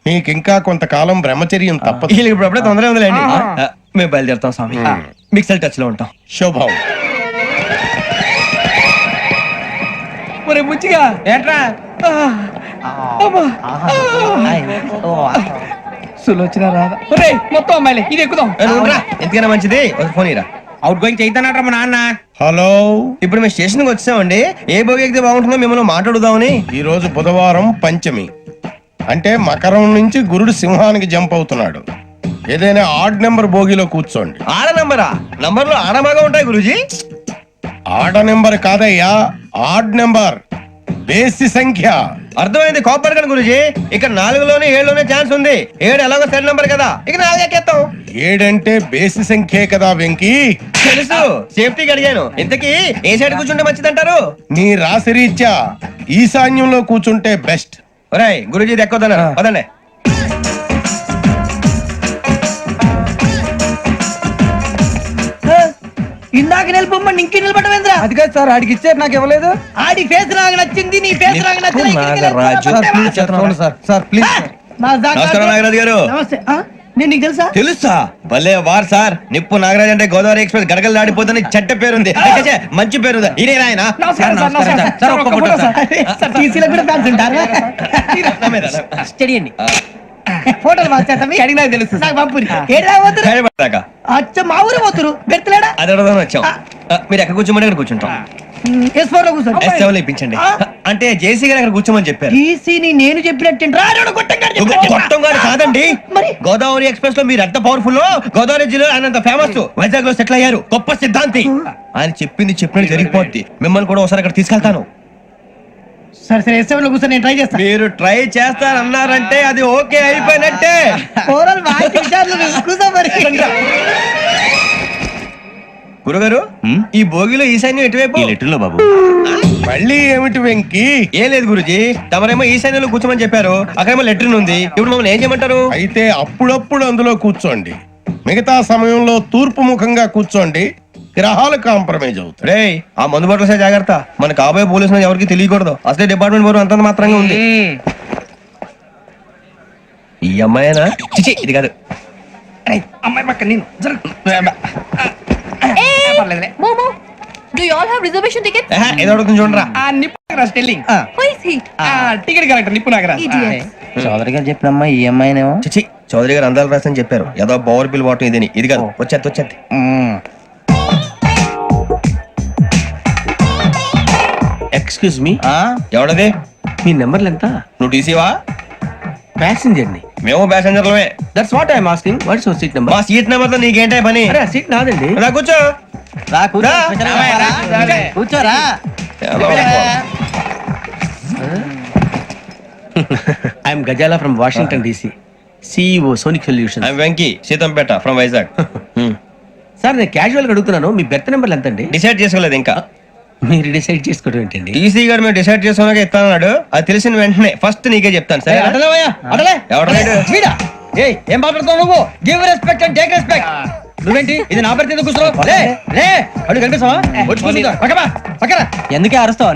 Speaker 8: నీకింకా కొంతకాలం బ్రహ్మచర్యం తప్పదు.
Speaker 3: వీళ్ళకి ఇప్పుడు అప్పుడే తొందరగా ఉందిలేండి. మేము బయలుదేరుతాం స్వామి, మిక్సెల్ టచ్ లో ఉంటాం.
Speaker 8: శుభం.
Speaker 9: మరి బుచ్చిగా
Speaker 2: ఏంట్రా
Speaker 9: సులోచన రాదా? ఒరేయ్, మొత్తం అమ్మాయిలే, ఇది ఎక్కుదాం.
Speaker 3: ఎందుకైనా మంచిది ఒక ఫోన్ ఇరా.
Speaker 2: అవుట్ గోయింగ్ చేద్దానట్రా మా నాన్న.
Speaker 8: హలో,
Speaker 3: ఇప్పుడు మేము స్టేషన్ కి వచ్చామండి. ఏ బోగి ఎక్కితే బాగుంటుందో మిమ్మల్ని మాట్లాడుదామని.
Speaker 8: ఈ రోజు బుధవారం పంచమి, అంటే మకరం నుంచి గురుడు సింహానికి జంప్ అవుతున్నాడు. ఏదైనా ఆడ్ నెంబర్ బోగిలో కూర్చోండి.
Speaker 3: ఆడ నంబరా? నంబర్లు ఆడబాగా ఉంటాయి గురూజీ.
Speaker 8: ఆడ నెంబర్ కాదయ్యా, ఆడ్ నెంబర్, బేసి సంఖ్య.
Speaker 3: అర్థమైంది, కాపర్ కానీ గురూజీ. ఇక్కడ 4లోనే 7లోనే ఛాన్స్ ఉంది. 7 ఎలాగో సెడ్ నంబర్ కదా, ఇక 4 ఎక్కేస్తాం.
Speaker 8: 7 అంటే బేసి సంఖ్యే కదా వెంకీ.
Speaker 3: తెలుసు, సేఫ్టీకి అడిగాను. ఇంతకీ ఏ సైడ్ కూర్చుంటే మంచిదంటారు?
Speaker 8: నీ రాశి రీత్యా ఈశాన్యంలో కూర్చుంటే బెస్ట్.
Speaker 3: ఒరేయ్, గురూజీ దెక్కొద్దన్నారు, పదండి.
Speaker 9: ఇందాక నిలబొమ్మని ఇంకే నిలబడమేంద్రా? అది కాదు సార్, ఆడికి ఇచ్చారు, నాకు ఇవ్వలేదు. ఆడి ఫేస్ నాకు నచ్చింది, నీ ఫేస్ నాకు నచ్చింది.
Speaker 3: నమస్కారం నాగరాజు గారు.
Speaker 9: నమస్తే. నేను నీకు తెలుసా?
Speaker 3: తెలుసా? భలే వార్ సార్. నిప్పు నాగరాజ్ అంటే గోదావరి ఎక్స్ప్రెస్ గడగలు దాడిపోతుంది చెడ్డ పేరుంది. మంచి పేరుంది. ఇదే ఆయన.
Speaker 9: నమస్కారం సార్, నమస్కారం సార్. ఒక్క ఫోటో సార్. సార్, టీసీలో కూడా ఫ్యాన్స్ ఉంటారా? స్టడీ అండి. ఫోటోలు మార్చేస్తాం, అడిగి నాకు తెలుసు. నాకు పంపురి. ఏడా పోతురు?
Speaker 3: హైదరాబాద్.
Speaker 9: అచ్చా, మా ఊరు పోతురు. పెడతలేడా?
Speaker 3: అది అడగదామని వచ్చాం. మీరు ఎక్కడ కూర్చోమని అక్కడ కూర్చుంటాం.
Speaker 9: S4 లో కూర్చోండి.
Speaker 3: S7 ఇప్పించండి. అంటే జేసీ గారు అక్కడ కూర్చోమని చెప్పారు.
Speaker 9: టీసీని నేను చెప్పినట్టు
Speaker 3: గొట్టంగాడు కాదండి, మరి గోదావరి ఎక్స్ప్రెస్ లో మీరు ఎంత పవర్ఫుల్, గోదావరి జిల్లా ఆయన ఫేమస్, వైజాగ్ లో సెటిల్ అయ్యారు, గొప్ప సిద్ధాంతి. ఆయన చెప్పింది చెప్పినట్టు జరిగిపోద్ది. మిమ్మల్ని కూడా ఒకసారి అక్కడ తీసుకెళ్తాను.
Speaker 9: సరే సరే, S7 లో కూర్చొని నేను ట్రై చేస్తాను.
Speaker 3: మీరు ట్రై చేస్తారన్నారంటే అది ఓకే అయిపోయినట్టే. గురుగారు, ఈ భోగిలో ఈశాన్యం ఎటువైపు?
Speaker 4: లెటర్లో బాబు.
Speaker 8: మళ్ళీ ఏమిటి వెంకీ?
Speaker 3: ఏం లేదు గురుజీ, తమరేమో ఈశాన్యంలో కూర్చోమని చెప్పారు, అక్కడేమో లెటర్ ఉంది. ఇప్పుడు మమ్మల్ని ఏం చేయమంటారు?
Speaker 8: అయితే అప్పుడప్పుడు అందులో కూర్చోండి, మిగతా సమయంలో తూర్పు ముఖంగా కూర్చోండి. గ్రహాలు కాంప్రమైజ్ అవుతాయి.
Speaker 3: రే, ఆ మందు బట్టలసే జాగ్రత్త. మన కాబోయే పోలీసులు ఎవరికి తెలియకూడదు. అసలే డిపార్ట్మెంట్ బోర్ అంతంత మాత్రంగా ఉంది. ఈ అమ్మాయినా? చిచి, ఇది కాదు.
Speaker 2: అమ్మాయి పక్క నేను
Speaker 5: Momo, do you all have reservation tickets?
Speaker 3: ఏదో అడుగుతుంది చూడరా.
Speaker 2: నిప్పు Nagaraj telling.
Speaker 5: Who is he?
Speaker 2: Ticket collector నిప్పు నాగరాజ్.
Speaker 5: Idiots.
Speaker 9: చౌదరి గారు చెప్పినమ్మా ఈ అమ్మాయినేమో.
Speaker 3: చిచి, చౌదరి గారు అందాలు రాసని చెప్పారు. ఏదో బోర్ బిల్ వాటం ఇదని. ఇది కాదు, వచ్చేది.
Speaker 10: Excuse me,
Speaker 3: ఎవడది?
Speaker 10: మీ నెంబర్లు ఎంత?
Speaker 3: నువ్వు టీసీవా?
Speaker 10: ప్యాసింజర్ ని.
Speaker 3: మేము ప్యాసెంజర్లమే.
Speaker 10: That's what I'm asking. What's your seat number?
Speaker 3: మా సీట్ నెంబర్ తో నీకేంటే పని?
Speaker 10: అరే, ఆ సీట్ నాదండి.
Speaker 3: రా కూర్చో.
Speaker 9: కూర్చోరా.
Speaker 10: I'm Ghazala from Washington DC, CEO Sonic Solution.
Speaker 3: Venky Seethampeta from Vizag.
Speaker 10: Sir, నేను క్యాజువల్ గా అడుగుతున్నాను, మీ బెర్త్ నెంబర్లు ఎంత అండి?
Speaker 3: డిసైడ్ చేసుకోలేదు ఇంకా.
Speaker 10: మీరు డిసైడ్ చేసుకోవడం ఏంటండి?
Speaker 3: టీసీ గారు మేము డిసైడ్ చేసుకున్నాక ఇస్తానన్నాడు. అది తెలిసిన వెంటనే ఫస్ట్ నీకే చెప్తాను. సరే
Speaker 9: ఏం మాట్లాడుతావు నువ్వు? Give respect and take respect. నువ్వేంటి ఇది నా పరిస్థితి కూర్చున్నావు? అడుగు కనిపిస్తావా? ఎందుకే అరుస్తావు?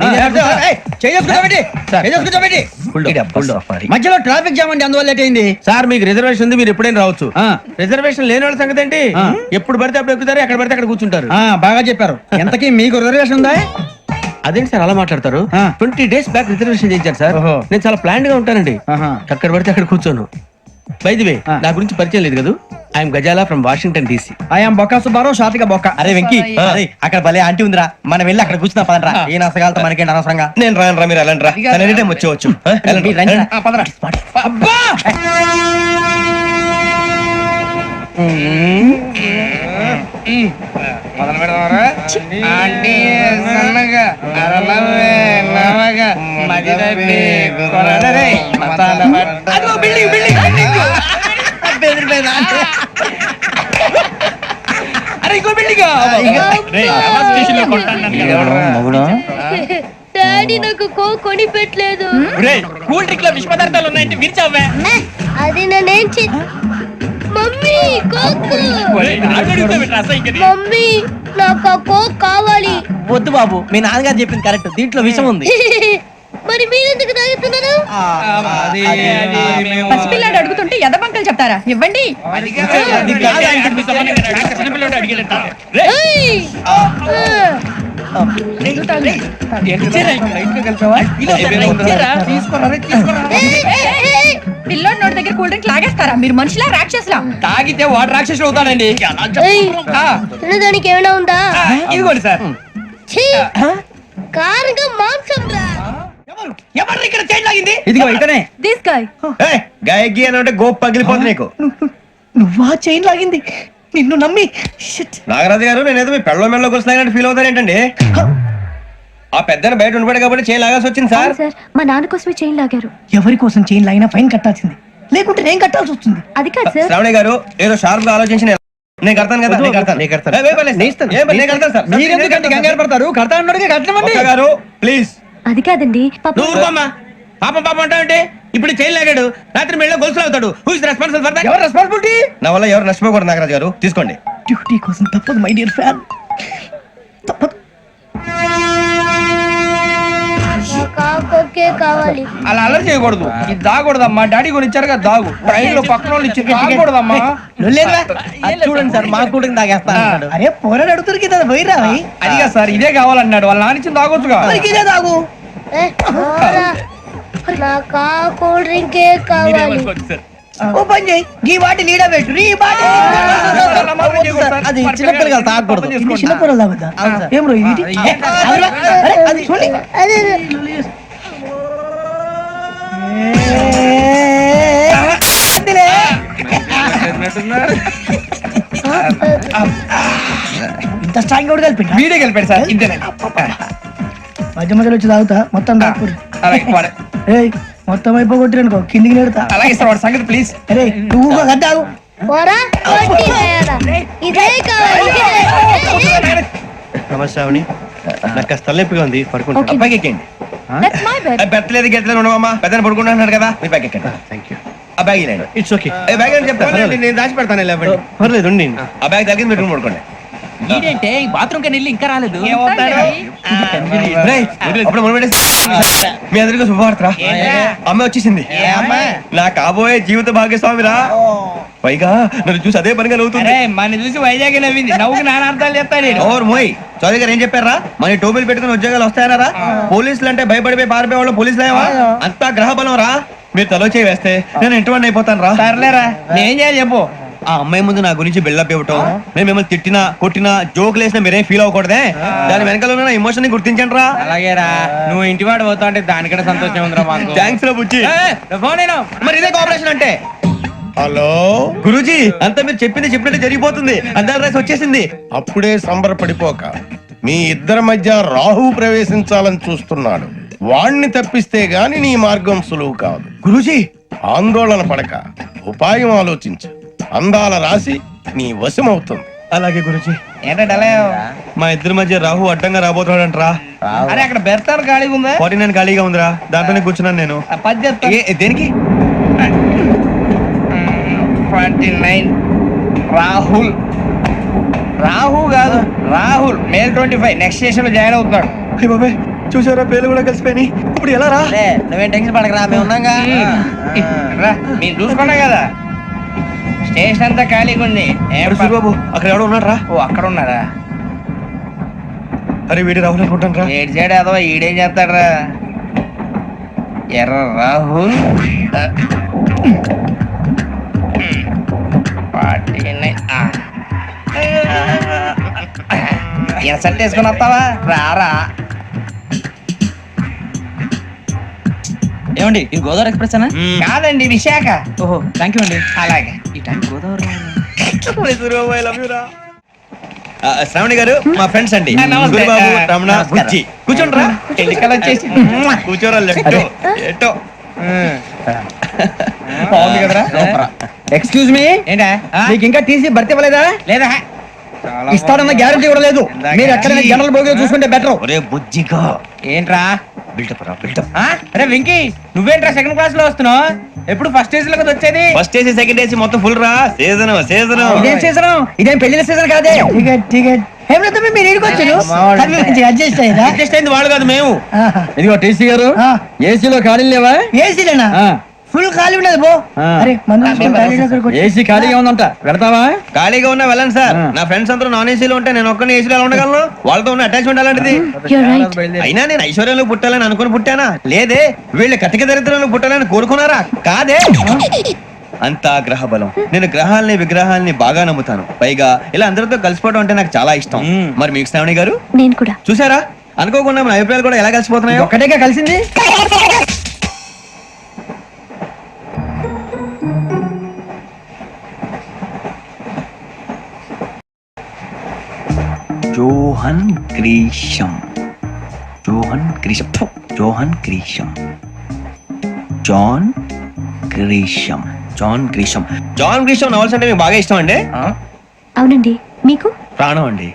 Speaker 9: మధ్యలో ట్రాఫిక్ జామ్ అండి, అందువల్ల లేట్ అయింది.
Speaker 10: సార్, మీకు రిజర్వేషన్ ఉంది, మీరు ఎప్పుడైనా రావచ్చు. రిజర్వేషన్ లేని వాళ్ళ సంగతి ఏంటి? ఎప్పుడు పడితే అప్పుడు ఎక్కుతారు, ఎక్కడ పడితే అక్కడ కూర్చుంటారు.
Speaker 9: బాగా చెప్పారు. ఎంతకీ మీకు రిజర్వేషన్ ఉందా?
Speaker 10: అదేంటి సార్ అలా మాట్లాడతారు? 20 days బ్యాక్ రిజర్వేషన్ చేయించారు సార్. నేను చాలా ప్లాన్డ్ గా ఉంటానండి, అక్కడ పడితే అక్కడ కూర్చోను. బై ది వే, నా గురించి పరిచయం లేదు కదా, I'm Ghazala from Washington DC.
Speaker 9: I'm Bokka Subbarao, షాతిక బొక్క. అరే వెంకీ, అక్కడ భలే ఆంటీ ఉందిరా, మనం వెళ్ళి అక్కడ కూర్చున్నా పదరా. ఏ నసగాలతో మనకేంటి అనవసరంగా.
Speaker 3: నేను రాను రా, మీరు వెళ్ళండి రా. ఎనీ టైం వచ్చేవచ్చు.
Speaker 2: మొదలు పెడదామరా? ఆంటీ సన్నగా అరలవే నవగా మదిరపి కొరడరే మసాలా అదిగో బిల్డింగ్ బిల్డింగ్ అరే ఇంకో బిల్డింగ్
Speaker 6: డాడీ నాకు కొని పెట్టలేదు.
Speaker 2: కూల్ డ్రింక్ లో విష పదార్థాలు ఉన్నాయంటే విరిచావే
Speaker 6: అది నేనేం మమ్మీ కోక్ మమ్మీ నాకు కోక్ కావాలి.
Speaker 9: వద్దు బాబు, మీ నాన్నగారు చెప్పింది కరెక్ట్, దీంట్లో విషయం ఉంది.
Speaker 6: మరి మీరెందుకు తాగుతున్నారు?
Speaker 5: పసిపిల్లాడు అడుగుతుంటే ఎదబంకలు చెప్తారా? ఇవ్వండి. పిల్లోడి నోటి దగ్గర కూల్ డ్రింక్ లాగేస్తారా? మీరు మనుషులా రాక్షసులా?
Speaker 2: తాగితే వాడు రాక్షసుడు అవుతాడండి.
Speaker 6: తినడానికి ఏమైనా ఉందా?
Speaker 2: ఇదిగోండి సార్.
Speaker 6: కారుగా మాంసం రా.
Speaker 2: ఎవరు ఇక్కడ చైన్ లాగింది?
Speaker 9: ఇదిగో ఇతనే.
Speaker 6: This guy.
Speaker 3: గాయకి అని అంటే గోప్ పగిలిపోతుంది నీకు.
Speaker 9: నువ్వా చైన్ లాగింది? నిన్ను నమ్మి.
Speaker 3: నాగరాజు గారు నేనేదో మీ పెళ్ళ మెళ్ళ గురిసినట్టు ఫీల్ అవుతారు ఏంటండి? ఆ పెద్దని బయట ఉండిపోయాడు కాబట్టి చైన్ లాగాల్సి వచ్చింది సార్.
Speaker 6: సార్ మా నాన్న కోసమే చైన్ లాగారు.
Speaker 9: ఎవరి కోసం చైన్ లాగినా ఫైన్ కట్టాల్సింది, లేకుంటే నేను కట్టాల్సి వస్తుంది.
Speaker 6: అది కాదు సార్.
Speaker 3: శ్రావణి గారు ఏదో షార్ప్ గా ఆలోచించి నేను కడతాను కదా. నేను కడతాను. నేను కడతాను సార్.
Speaker 9: మీరెందుకంటే కంగారు పడతారు? కడతా అన్నాడుగా కట్టమండి.
Speaker 3: ఒక్క గారు ప్లీజ్.
Speaker 6: అది కాదండి
Speaker 2: నువ్వు ఊరుకోమ్మా. పాపం పాపం అంటావంటే ఇప్పుడు చైన్ లాగాడు, రాత్రి మెళ్ళ గొలుసులు అవుతాడు. Who is responsible for that?
Speaker 9: ఎవరు రెస్పాన్సిబిలిటీ?
Speaker 3: నా వల్ల ఎవరు నష్టపోకూడదు నాగరాజు గారు, తీసుకోండి.
Speaker 9: డ్యూటీ కోసం తప్పదు మై డియర్ ఫ్యాన్, తప్పదు.
Speaker 6: కావాలి.
Speaker 2: అలా అలర్ చేయకూడదు. ఇది దాగకూడదమ్మా. డాడీ కొని ఇచ్చారు కదా దాగు. ట్రైన్ లో పక్కన వాళ్ళు ఇచ్చి దాగకూడదమ్మా.
Speaker 9: చూడండి సార్, మా కూడా తాగేస్తా. అరే పోరాడు అడుగుతారు కదా, పోయిరా.
Speaker 2: అదిగా సార్, ఇదే కావాలన్నాడు. వాళ్ళ నాన్న ఇచ్చింది తాగొచ్చుగా.
Speaker 9: ఇదే తాగు.
Speaker 6: నాకు కూల్ డ్రింకే కావాలి.
Speaker 9: ఓ పని చేయి, ఈ బాటి లీడ పెట్టు. ఈ బాటి అది చిన్నపిల్లలు తాగకూడదు. చిన్నపిల్లలు తాగుతా. ఏం రో ఇది? అది చూడండి. ఇంత స్ట్రాంగ్ కూడా కలిపి
Speaker 2: వీడే గెలిపాడు సార్. ఇంతేనండి.
Speaker 9: మధ్య మధ్యలో వచ్చి తాగుతా, మొత్తం తాగకూడదు. ఏయ్ మొత్తం అయిపోగొట్టిరనుకో కిందికి నేడుతా.
Speaker 2: అలాగే సార్ వాడు సంగతి ప్లీజ్.
Speaker 9: అరే నువ్వు కద్దాగు.
Speaker 6: ఇదే కావాలి.
Speaker 4: నమస్తే అవని, నాకు కాస్త తలెప్పిగా ఉంది, పడుకుంటా.
Speaker 3: అబ్బాయికి ఎక్కండి. పెట్టలేదు గెట్టలేదు ఉండవమ్మా. పెద్దని పడుకుంటున్నాడు కదా, మీ బ్యాగ్ ఎక్కండి.
Speaker 4: Thank you.
Speaker 3: ఆ బ్యాగ్ ఇలాండి.
Speaker 4: It's okay.
Speaker 3: బ్యాగ్ అని చెప్తాను,
Speaker 4: నేను దాచి పెడతాను. పర్లేదు ఉండి.
Speaker 3: ఆ బ్యాగ్ తగ్గింది, పెట్టుకుని పడుకోండి.
Speaker 2: ఏంటంటే బాత్రూమ్ కి వెళ్ళి ఇంకా రాలేదు.
Speaker 3: అప్పుడు మొదలు మీ అందరికీ శుభవార్తరా. అమ్మ వచ్చేసింది. నా కాబోయే జీవిత భాగ్యస్వామిరా. పైగా నన్ను చూసి అదే పనిగా నవ్వుతుంది.
Speaker 2: మన చూసి వైజాగ్ నవ్వింది. నవ్వుకి నాన్న అర్థాలు చెప్తాడు.
Speaker 3: ఓర్ మోయ్ చౌదరి గారు ఏం చెప్పారా? మన టోబీలు పెట్టుకుని ఉద్యోగాలు వస్తాయనరా? పోలీసులు అంటే భయపడిపోయి పారిపోయే వాళ్ళు పోలీసులేవా? అంతా గ్రహ బలం రా. మీరు తలో చేయి వేస్తే నేను ఇంటివాడిని అయిపోతాను రా.
Speaker 2: సర్లేరా, నేనేం చేయాలి చెప్పు.
Speaker 3: ఆ అమ్మాయి ముందు నా గురించి బిల్డప్ ఇవ్వటం, నేను మిమ్మల్ని తిట్టినా కొట్టినా జోకులు వేసినా మీరేం ఫీల్ అవ్వకూడదే. దాని వెనకాల ఉన్న ఎమోషన్ ని గుర్తించండి రా.
Speaker 2: అలాగేరా, నువ్వు ఇంటి వాడు పోతా అంటే దానికంటే సంతోషం ఉందిరా మాకు.
Speaker 3: థ్యాంక్స్ రా బుజ్జి.
Speaker 2: ఫోన్
Speaker 3: మరి ఇదే కోఆపరేషన్ అంటే.
Speaker 8: హలో
Speaker 3: గురూజీ, అంతా మీరు చెప్పింది చెప్పినట్టు జరిగిపోతుంది. అందాల రైస్ వచ్చేసింది.
Speaker 8: అప్పుడే సంబరపడిపోక, మీ ఇద్దరి మధ్య రాహు ప్రవేశించాలని చూస్తున్నాడు. వాణ్ణి తప్పిస్తే గాని నీ మార్గం సులువు కాదు.
Speaker 3: గురూజీ,
Speaker 8: ఆందోళన పడక, ఉపాయం ఆలోచించు. అందాల రాశి నీ వశమవుతుంది.
Speaker 3: అలాగే గురూజీ.
Speaker 2: ఏంటంటే
Speaker 3: మా ఇద్దరి మధ్య రాహు అడ్డంగా రాబోతున్నాడంట్రా.
Speaker 2: అరే అక్కడ బెర్తారు ఖాళీగా ఉందా?
Speaker 3: 49 ఖాళీగా ఉందిరా, దాంట్లోనే కూర్చున్నాను నేను. దేనికి?
Speaker 2: 49 రాహుల్. రాహు కాదు, రాహుల్. మే 25 నెక్స్ట్ స్టేషన్ లో జాయిన్ అవుతున్నాడు.
Speaker 3: అయ్య బాబాయ్, చూసారా పేర్లు కూడా కలిసిపోయి. ఇప్పుడు ఎలా రా?
Speaker 9: నువ్వేం టెన్షన్ పడకరా, మేము ఉన్నాగా.
Speaker 2: రా, మీరు చూసుకున్నా కదా స్టేషన్ అంతా ఖాళీగా ఉంది.
Speaker 3: బాబు అక్కడ ఎవడో ఉన్నాడు రా.
Speaker 2: ఓ అక్కడ ఉన్నారా?
Speaker 3: అరే వీడి రాహుల్ అనుకుంటాను రా.
Speaker 2: ఏడు సైడ్ అదో ఈడేం చేస్తాడరా? ఎర్ర రాహుల్ 49. ఇన్సర్ట్ వేసుకుని వస్తావా? రారా.
Speaker 9: ఏమండి ఇది గోదావరి ఎక్స్ప్రెస్ అనా?
Speaker 2: కాదండి, విశాఖ.
Speaker 9: ఓహో థ్యాంక్ యూ అండి.
Speaker 2: అలాగే.
Speaker 9: ఈ టైం గోదావరి
Speaker 3: శ్రావణి గారు మా ఫ్రెండ్స్ అండి
Speaker 9: నమస్తే.
Speaker 3: గురుబాబు, రమణ,
Speaker 9: నమస్కారం.
Speaker 3: బుజ్జి. కూర్చోండి రా.
Speaker 9: ఎన్నికలు వచ్చేసి
Speaker 3: కూర్చోరా లెట్టో. ఎట్టో.
Speaker 9: బాగుంది కదరా ఎక్స్క్యూజ్ మీ ఏంటా మీకు ఇంకా టీసీ భర్తీ ఇవ్వలేదా లేదా ఇస్తాడన్న గ్యారంటీ కూడా లేదు మీరు ఎక్కడైనా జనరల్ బోగిలో చూసుకుంటే బెటర్
Speaker 3: ఒరే బుజ్జిగా
Speaker 9: ఏంట్రా
Speaker 3: బిల్డప్ రా బిల్డప్.
Speaker 9: అరే వెంకీ నువ్వేంట్రా సెకండ్ క్లాస్ లో వస్తున్నావు ఎప్పుడు ఫస్ట్ ఏసీ లో కదా వచ్చేది
Speaker 3: ఫస్ట్ ఏసీ సెకండ్ ఏసీ మొత్తం ఫుల్ రా. Season season.
Speaker 9: ఇదేం సీజన్ ఇదేం పెళ్లిన సీజన్ కాదే టికెట్ టికెట్ మీరు ఇడికొచ్చారు అడ్జస్ట్ అయ్యారా
Speaker 3: అడ్జస్ట్ అయింది వాళ్ళు కాదు మేము.
Speaker 10: ఇదిగో టీసీ గారు ఏసీలో ఖాళీ లేవా
Speaker 9: ఏసీలేనా ఫుల్ ఖాళీ ఉండదు బో అరే
Speaker 10: ఏసీ ఖాళీగా ఉందంట పెడతావా
Speaker 3: ఖాళీగా ఉన్నా వెళ్ళండి సార్. నా ఫ్రెండ్స్ అందరూ నాన్ ఏసీలో ఉంటే నేను ఒక్కనే ఏసీలో ఎలా ఉండగలను? వాళ్ళతో ఉన్న అటాచ్మెంట్ అలాంటిది. అయినా నేను ఐశ్వర్యంలో పుట్టాలని అనుకుని పుట్టానా? లేదే. వీళ్ళు కటిక దరిద్రంలో పుట్టాలని కోరుకున్నారా? కాదే. అంతా గ్రహ బలం. నేను గ్రహాలని విగ్రహాలని బాగా నమ్ముతాను. పైగా ఇలా అందరితో కలిసిపోవడం అంటే నాకు చాలా ఇష్టం. మరి మీకు శ్రావణి గారు?
Speaker 6: నేను కూడా.
Speaker 3: చూసారా అనుకోకుండా మన అభిప్రాయాలు కూడా ఎలా కలిసిపోతున్నాయో.
Speaker 9: ఒక్కటేగా కలిసింది
Speaker 3: జోహన్ గ్రీషం. John Grisham. ఫు, John Grisham. John Grisham. John Grisham. John Grisham novels అంటే మీకు బాగా ఇష్టం అండి?
Speaker 6: అవునండి. మీకు?
Speaker 3: ప్రాణం అండి.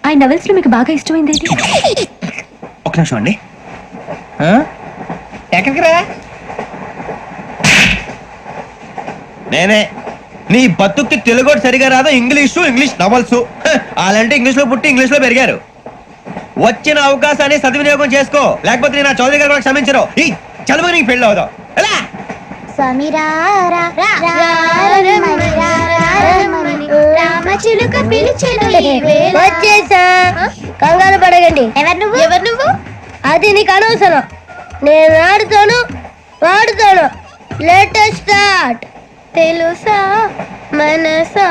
Speaker 6: ఆ నవెల్స్ లో మీకు బాగా ఇష్టమైంది ఏంటి?
Speaker 3: ఒక నిమిషం అండి.
Speaker 9: ఎక్కడికి రా
Speaker 3: నేనే. నీ బతుక్కి తెలుగు సరిగా రాదు. English novels. అలాంటి ఇంగ్లీష్ లో పుట్టి ఇంగ్లీష్ లో పెరిగారు. వచ్చిన అవకాశాన్ని సద్వినియోగం చేసుకో, లేకపోతే నేను నా చౌదరి గారు కూడా క్షమించరు. ఈ చదువు నీకు పెళ్ళి అవుదాం. ఎలా?
Speaker 11: వచ్చేసా, కంగారు పడగండి. ఎవరు నువ్వు? అది నీకు అనవసరం. నేను ఆడుతాను వాడుతాను. Latest start. తెలుసా మనసా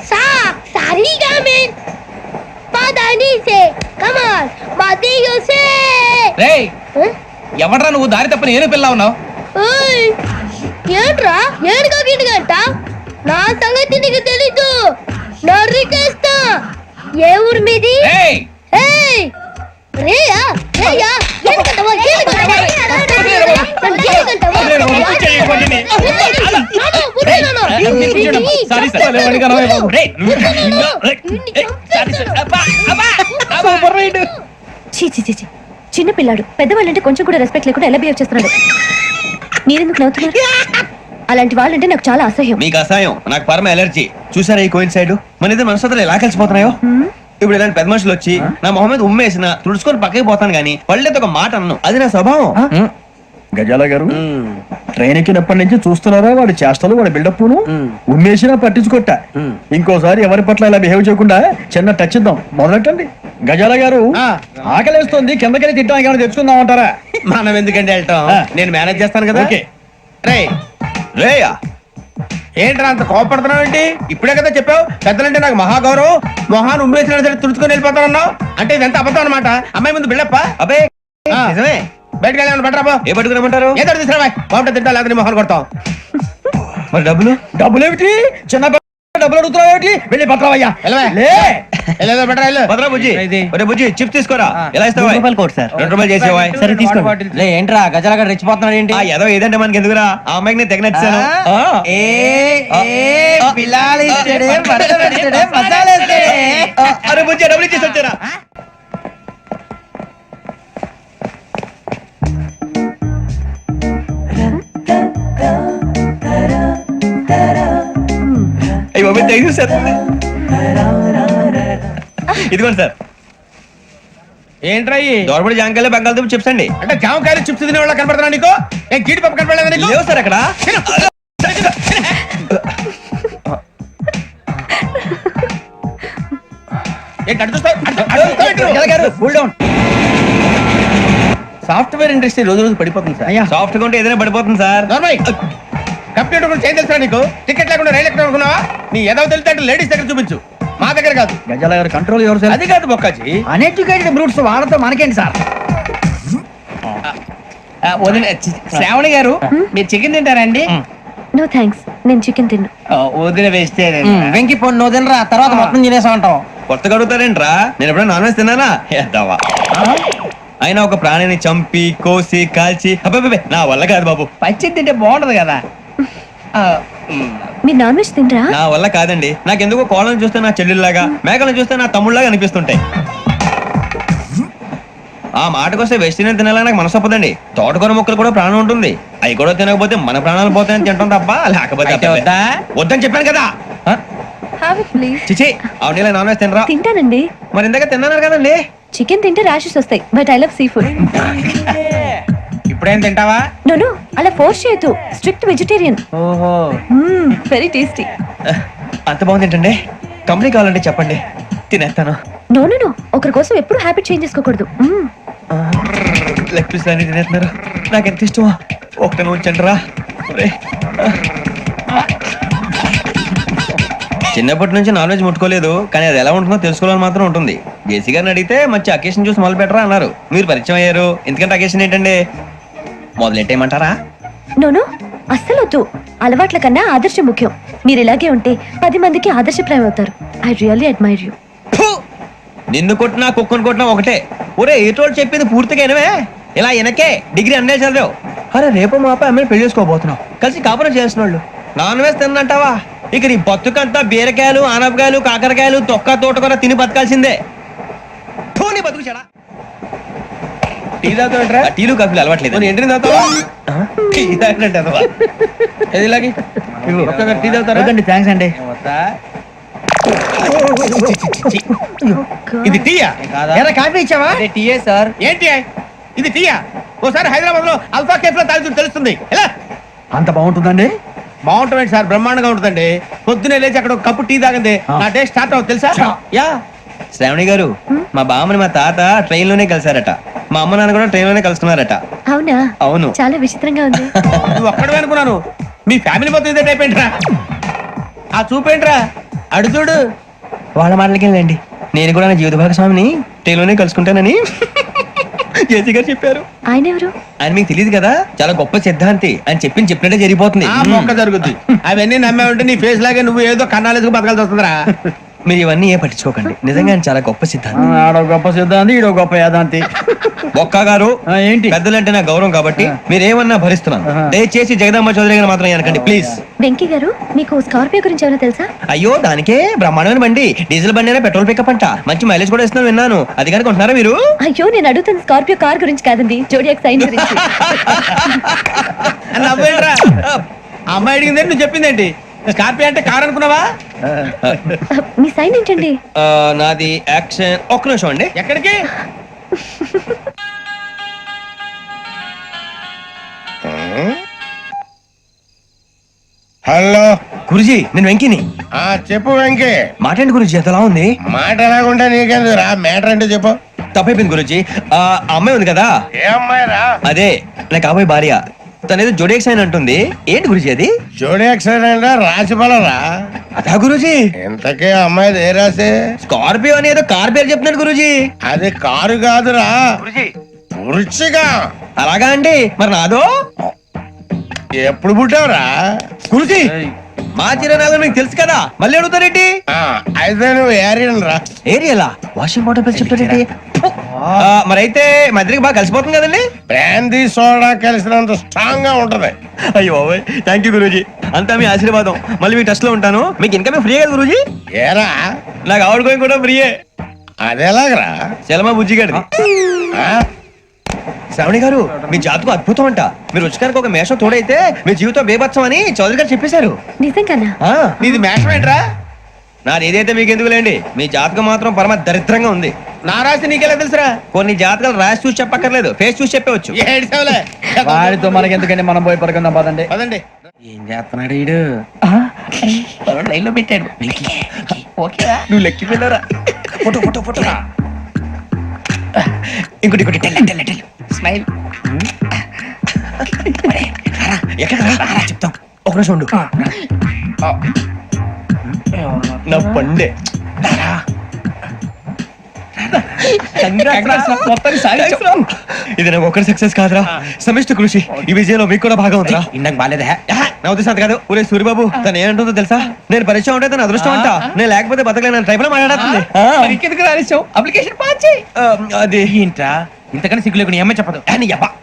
Speaker 11: సా సారీగా మే పదని సే కమాన్ బాతియో సే.
Speaker 9: రేయ్ ఎవడ్రా నువ్వు? దారి తప్ప నేను పిల్ల ఉన్నావు.
Speaker 11: ఓయ్ ఏంట్రా ఏడుగా గిడుగంట? నా సంగతి నీకు తెలీదు. నరికేస్తా. ఏ ఊరు మీది?
Speaker 9: ఏయ్
Speaker 11: ఏయ్ రేయా రేయా ఏడుగంటవా ఏడుగంటవా
Speaker 9: సారీ సార్
Speaker 6: చిన్న పిల్లాడు. పెద్దవాళ్ళంటే కొంచెం కూడా రెస్పెక్ట్ లేకుండా ఎలా బిహేవ్ చేస్తున్నాడు. మీరెందుకు నవ్వుతున్నారు? అలాంటి వాళ్ళంటే నాకు చాలా అసహ్యం.
Speaker 3: మీకు అసహాయం, నాకు పరమ ఎలర్జీ. చూసారా ఈ కోయిన్ సైడ్? మన ఇద్దరు మనసులో ఎలా కలిసిపోతున్నాయో. ఇప్పుడు ఇలాంటి పెద్ద మనుషులు వచ్చి నా మొహం మీద ఉమ్మేసిన తుడుచుకొని పక్కకి పోతాను గానీ పళ్ళేతో ఒక మాట అన్ను. అది నా స్వభావం.
Speaker 10: గజాల గారు ట్రైన్ ఎక్కినప్పటి నుంచి చూస్తున్నారా వాడి చేష్టలు, వాడి బిల్డప్ ఉమ్మేసినా పట్టించుకోట. ఇంకోసారి ఎవరి పట్ల ఇలా బిహేవ్ చేయకుండా చిన్న టచ్ ఇద్దాం. మొదలెట్టండి. గజాల గారు ఆకలేస్తుంది, కిందకెళ్ళి తిట్టడానికి ఏమైనా తెచ్చుకుందాం అంటారా?
Speaker 3: మనం ఎందుకంటే వెళ్తాం, నేను మేనేజ్ చేస్తాను కదా.
Speaker 10: ఓకే.
Speaker 3: రే రేయా
Speaker 9: ఏంట్రా అంత కోపడుతున్నావు ఏంటి? ఇప్పుడే కదా చెప్పావు పెద్దలంటే నాకు మహాగౌరవం. మొహాన్ని ఉమ్మేసిన సరే తుడుచుకొని వెళ్ళిపోతానన్నావు. అంటే ఇదంతా అబద్ధం అనమాట. అమ్మాయి ముందు బిళ్ళప్ప.
Speaker 3: అబ్బే నిజమే.
Speaker 9: బయటకు వెళ్ళాను బట్రాబో.
Speaker 3: ఏ పట్టుకురమ్మంటారు?
Speaker 9: ఏదో తీసుకురా బాగుంటే తింటా, లేకపోతే మొహాన్ని కొడతాం.
Speaker 3: మరి డబ్బులు?
Speaker 10: డబ్బులు ఏమిటి? చిన్న డబ్బులు అడుగుతున్నావు ఏమిటి? వెళ్ళి పట్టవయ్యా.
Speaker 3: భద్రా బుజ్జి. ఒరే బుజ్జి చిప్స్ తీసుకోరా. ఎలా ఇస్తావా? ₹2 చేసేవా?
Speaker 9: సరే తీసుకోండి. ఏంట్రా గజాల గారు రెచ్చిపోతున్నాడు ఏంటి?
Speaker 3: ఏదో ఏదంటే మనకి ఎందుకురా? ఆ అమ్మాయికి నేను తెగ నచ్చాను. అరే బుజ్జి డబ్బులు ఇచ్చేసి వచ్చారా? సార్ ఇదిగోండి సార్.
Speaker 9: ఏంట్రా
Speaker 3: దోరబడి జాంకాయలు బంగాళదుంప చిప్స్ అండి.
Speaker 9: అంటే జామకాయలు చిప్స్ తినే వాళ్ళ కనపడుతున్నా నీకు? ఏం గీడి పప్పు కనపడలేదు నీకు?
Speaker 3: లేవు సార్ అక్కడ.
Speaker 9: సాఫ్ట్వేర్ ఇండస్ట్రీ రోజు రోజు పడిపోతుంది సార్.
Speaker 3: సాఫ్ట్ గా ఉంటే ఏదైనా పడిపోతుంది సార్.
Speaker 9: కంప్యూటర్ కూడా చేంజ్ తెలుసా నీకు? టికెట్ లేకుండా రైలు ఎక్కడ అనుకున్నావా? నీ ఏదో తెలితే లేడీస్ దగ్గర చూపించు, మా దగ్గర కాదు.
Speaker 10: గజాల గారు కంట్రోల్ ఎవరు?
Speaker 9: అది కాదు బొక్కాజీ.
Speaker 10: అన్ఎడ్యుకేటెడ్ బ్రూట్స్ వాళ్ళతో మనకేంటి సార్?
Speaker 9: శ్రావణి గారు మీరు చికెన్ తింటారండి?
Speaker 6: No thanks. నేను చికెన్ తిన్ను.
Speaker 3: వదిన వేస్తే
Speaker 9: వెంకి పొన్ను నువ్వు తినరా, తర్వాత మొత్తం తినేసా ఉంటాం.
Speaker 3: కొత్తగా అడుగుతారేంట్రా? నేను ఎప్పుడైనా నాన్ వెజ్ తిన్నానా? ఎద్దావా. అయినా ఒక ప్రాణిని చంపి కోసి కాల్చి అబ్బబ్బబ్బే, నా వల్ల కాదు బాబు.
Speaker 9: పచ్చి తింటే బాగుంటది కదా.
Speaker 6: మీరు నాన్ వెజ్ తినరా?
Speaker 3: నా వల్ల కాదండి. నాకెందుకో కోళ్ళని చూస్తే నా చెల్లెల్లాగా, మేకలను చూస్తే నా తమ్ముళ్ళలాగా అనిపిస్తుంటాయి. ఆ మాటకొస్తే వెస్టిరియన్ తినాలని నాకు మనసు ఒప్పదండి. తోటకూర మొక్కలు కూడా ప్రాణం ఉంటుంది. అవి కూడా తినకపోతే మన ప్రాణాలు పోతాయని తింటాం తప్ప లేకపోతే
Speaker 9: వద్దా?
Speaker 3: వద్దని చెప్పాను కదా.
Speaker 6: Have it please.
Speaker 3: చిచి, అవునీ నాన్ వెజ్ తినరా?
Speaker 6: తింటానండి.
Speaker 3: మరి ఇందాక తిన్నాను కదండి.
Speaker 6: చికెన్ తింటే ర్యాషెస్ వస్తాయి, but I love sea food.
Speaker 9: ఇప్పుడేం తింటావా?
Speaker 6: నో అలా ఫోర్స్ చేయొద్దు. Strict vegetarian.
Speaker 9: ఓహో,
Speaker 6: వెరీ టేస్టీ.
Speaker 3: అంత బాగుంది ఏంటండి? కంపెనీ కావాలంటే చెప్పండి, తినేస్తాను.
Speaker 6: నో ఒకరి కోసం ఎప్పుడు హ్యాబిట్ చేంజ్ చేసుకోకూడదు.
Speaker 3: లెగ్ పీస్ అన్ని తినేస్తున్నారు. నాకు ఎంత ఇష్టమా. ఒకటి ఉంచండి రా. చిన్నప్పటి నుంచి నాన్ వెజ్ ముట్టుకోలేదు, కానీ అది ఎలా ఉంటుందో తెలుసుకోవాలని మాత్రం ఉంటుంది. జేసీ గారిని అడిగితే మంచి అకేషన్ చూసి మొదలు పెట్టరా అన్నారు. మీరు పరిచయం అయ్యారు, ఎందుకంటే అకేషన్ ఏంటండి? మొదలెట్టేయమంటారా?
Speaker 6: నో అస్సలు వద్దు. అలవాట్ల కన్నా ఆదర్శం ముఖ్యం. మీరు ఇలాగే ఉంటే 10 మందికి ఆదర్శప్రాయం అవుతారు. I really admire you.
Speaker 3: నిన్ను కొట్టినా కుక్కను కొట్టినా ఒకటే. ఒరే ఏటోళ్ళు చెప్పింది పూర్తిగా వినవే. ఇలా వెనకే డిగ్రీ అన్నే చదివావు. అరే రేపు మా అబ్బాయి అమ్మని పెళ్లి చేసుకోబోతున్నావు, కలిసి కాపురం చేసిన వాళ్ళు. నాన్ వెజ్ తిన్నంటావా? ఇక నీ బతుకంతా బీరకాయలు, ఆనపకాయలు, కాకరకాయలు, తొక్క తోట కూడా తిని బతకాల్సిందే. నీ బతుకు చెడా. టీ తాగుతావుట్రా? టీలు కాఫీలు అలవాట్లేదు. ఎంట్రీ తాగుతావా? టీ తాగినట్టు అదవా. ఇలాగే టీ తాగుతారా?
Speaker 9: థ్యాంక్స్ అండి.
Speaker 3: ఇది టీయా?
Speaker 9: ఎరా కాఫీ ఇచ్చావా?
Speaker 3: టీయే సార్. ఏంటి ఇది టీయా? ఓసారి హైదరాబాద్ లో అల్ఫా కేఫ్ లో తాగుతూ తెలుస్తుంది. ఎలా
Speaker 10: అంత బాగుంటుందండి?
Speaker 3: బాగుంటుంది సార్, బ్రహ్మాండంగా ఉంటుందండి. పొద్దునే లేచి అక్కడ ఒక కప్పు టీ తాగండి, నా డే స్టార్ట్ అవుతుంది తెలుసా? యా. శ్రావణి గారు, మా బామ్మని మా తాత ట్రైన్ లోనే కలిసారట. మా అమ్మ నాన్న కూడా ట్రైన్ లోనే కలుస్తున్నారట.
Speaker 6: అవునా?
Speaker 3: అవును.
Speaker 6: చాలా విచిత్రంగా ఉంది.
Speaker 3: నువ్వు ఒక్కడే అనుకున్నాను, మీ ఫ్యామిలీ మొత్తం ఇదే టైప్ ఏంట్రా? ఆ చూపేంట్రా? అడు చూడు. వాళ్ళ మాటలకి వెళ్ళండి. నేను కూడా నా జీవిత భాగస్వామిని ట్రైన్ లోనే కలుసుకుంటానని జేసీ గారు చెప్పారు.
Speaker 6: ఆయన ఎవరు?
Speaker 3: ఆయన మీకు తెలియదు కదా, చాలా గొప్ప సిద్ధాంతి అని చెప్పినట్టే జరిగిపోతుంది. మొక్క జరుగుద్ది. అవన్నీ నమ్మే ఉంటే నీ ఫేస్ లాగే నువ్వు ఏదో కన్నాలేసుకు బతకాల్సి వస్తుందిరా. మీరు ఇవన్నీ ఏ పట్టించుకోకండి, నిజంగా ఆయన చాలా గొప్ప సిద్ధాంతి.
Speaker 10: ఆడో గొప్ప సిద్ధాంతి, ఈడో గొప్ప యాదాంతి.
Speaker 3: ఒక్క గారు
Speaker 10: ఏంటి?
Speaker 3: పెద్దలంటే నా గౌరవం కాబట్టి మీరేమన్నా భరిస్తున్నాను. దయచేసి జగదమ్మ చౌదరి గారు మాత్రం అనకండి ప్లీజ్.
Speaker 6: వెంకీ గారు, మీకు స్కార్పియో గురించి ఏమైనా తెలుసా?
Speaker 3: అయ్యో దానికే బ్రహ్మాండమైన బండి, డీజిల్ బండి అయినా పెట్రోల్ పికప్ అంట, మంచి మైలేజ్ కూడా ఇస్తున్నాను విన్నాను. అది కనుక ఉంటున్నారా మీరు?
Speaker 6: అయ్యో నేను అడుగుతున్న స్కార్పియో కార్ గురించి కాదండి, జోడియాక్ సైన్ గురించి.
Speaker 3: అమ్మాయి అడిగింది నువ్వు చెప్పిందేంటి? స్కార్పియో అంటే కార్ అనుకున్నావా?
Speaker 6: మీ సైన్ ఏంటండి?
Speaker 3: నాది యాక్షన్. ఒక్క నిమిషం అండి. ఎక్కడికి?
Speaker 8: హలో
Speaker 3: గురుజీ, నేను వెంకిని.
Speaker 8: చెప్పు వెంకీ.
Speaker 3: మాట్లాడి గురుజీ, ఎంతలా ఉంది?
Speaker 8: మాట ఎలాగుంటా నీకెందుకు రా, మ్యాటర్ అంటే చెప్పు.
Speaker 3: తప్పైపోయింది గురుజీ. ఆ అమ్మాయి ఉంది కదా,
Speaker 8: ఏ అమ్మాయి రా?
Speaker 3: అదే నా కాబోయే భార్య. తనేదో జోడియాక్ సైన్ అంటుంది. ఏంటి గురుజీ అది?
Speaker 8: జోడియాక్ సైన్ రాసి పడరా?
Speaker 3: అదా గురుజీ.
Speaker 8: ఇంతకే అమ్మాయి ఏ రాసి?
Speaker 3: స్కార్పియో అని ఏదో కార్ పేరు చెప్తున్నాడు గురుజీ.
Speaker 8: అది కారు కాదురా, వృచ్చిక.
Speaker 3: అలాగా అండి, మరి నాదో?
Speaker 8: ఎప్పుడు పుట్టావురా?
Speaker 3: గురుజీ మా చిరునాలు మీకు తెలుసు కదా, మళ్ళీ అడుగుతారేంటి?
Speaker 8: అయితే నువ్వు ఏరియన్ రా.
Speaker 3: ఏరియలా? వాషింగ్ వాటర్ పేరు చెప్తారేంటి? మరైతే మా ఇద్దరికి బాగా కలిసిపోతుంది కదండి.
Speaker 8: బ్రాందీ సోడా కలిసినంత స్ట్రాంగ్ గా ఉంటది.
Speaker 3: అయ్యో థ్యాంక్ యూ గురూజీ, అంతా మీ ఆశీర్వాదం. మళ్ళీ మీ టెస్ట్ లో ఉంటాను. మీకు ఇన్కమ్ ఫ్రీ కదా గురూజీ?
Speaker 8: ఏరా,
Speaker 3: నాకు ఆవిడ గోయింగ్ కూడా ఫ్రీయే.
Speaker 8: అదేలాగరా?
Speaker 3: చలమా బుజ్జి గారి. శ్రావణి గారు, మీ జాతకం అద్భుతం అంట. మీరు రుచికారికి ఒక మేషం తోడైతే మీ జీవితం బేబత్సం అని చౌదరి గారు చెప్పేశారు.
Speaker 6: నిజంగానా?
Speaker 3: నీది మేషం ఏంట్రా? నాది ఏదైతే మీకు ఎందుకులేండి, మీ జాతకం మాత్రం పరమ దరిద్రంగా ఉంది. నా రాసి నీకెలా తెలుసురా? కొన్ని జాతకాలు రాసి చూసి చెప్పక్కర్లేదు, ఫేస్ చూసి చెప్పవచ్చు.
Speaker 10: వాడితో మనకి ఎందుకండి, మనం పోయి పడుకుందాం పదండి.
Speaker 3: పదండి.
Speaker 9: ఏం చేస్తున్నాడు వీడు? లైన్ లో పెట్టాడు.
Speaker 3: నువ్వు లెక్కి వెళ్ళరా? Photo photo photo. ఇంకోటి ఇంకోటి టెల్
Speaker 9: స్మైల్.
Speaker 3: ఎక్కడ చెప్తాం, ఒక నిమిషం ఉండు. నా పండే. ఇది నాకు ఒక్కరి సక్సెస్ కాదురా, సమిష్టి కృషి. ఈ విజయంలో మీకు కూడా భాగం ఉందిరా.
Speaker 9: ఇందాక బాగాలేదా?
Speaker 3: నా ఉద్దేశం అంత కాదు. ఊరే సూర్యబాబు తను ఏమంటుందో తెలుసా? నేను పరిచయం ఉంటే తన అదృష్టం అంట, నేను లేకపోతే బతకలేను ట్రైబ్ లో మాట్లాడుతుంది.
Speaker 9: ఇంకెందుకు రాలేసావు? అప్లికేషన్ పాస్ చేయి.
Speaker 3: అది
Speaker 9: ఏంట్రా ఇంతకన్నా సిగ్గు లేకుండా ఏమై చెప్పదు.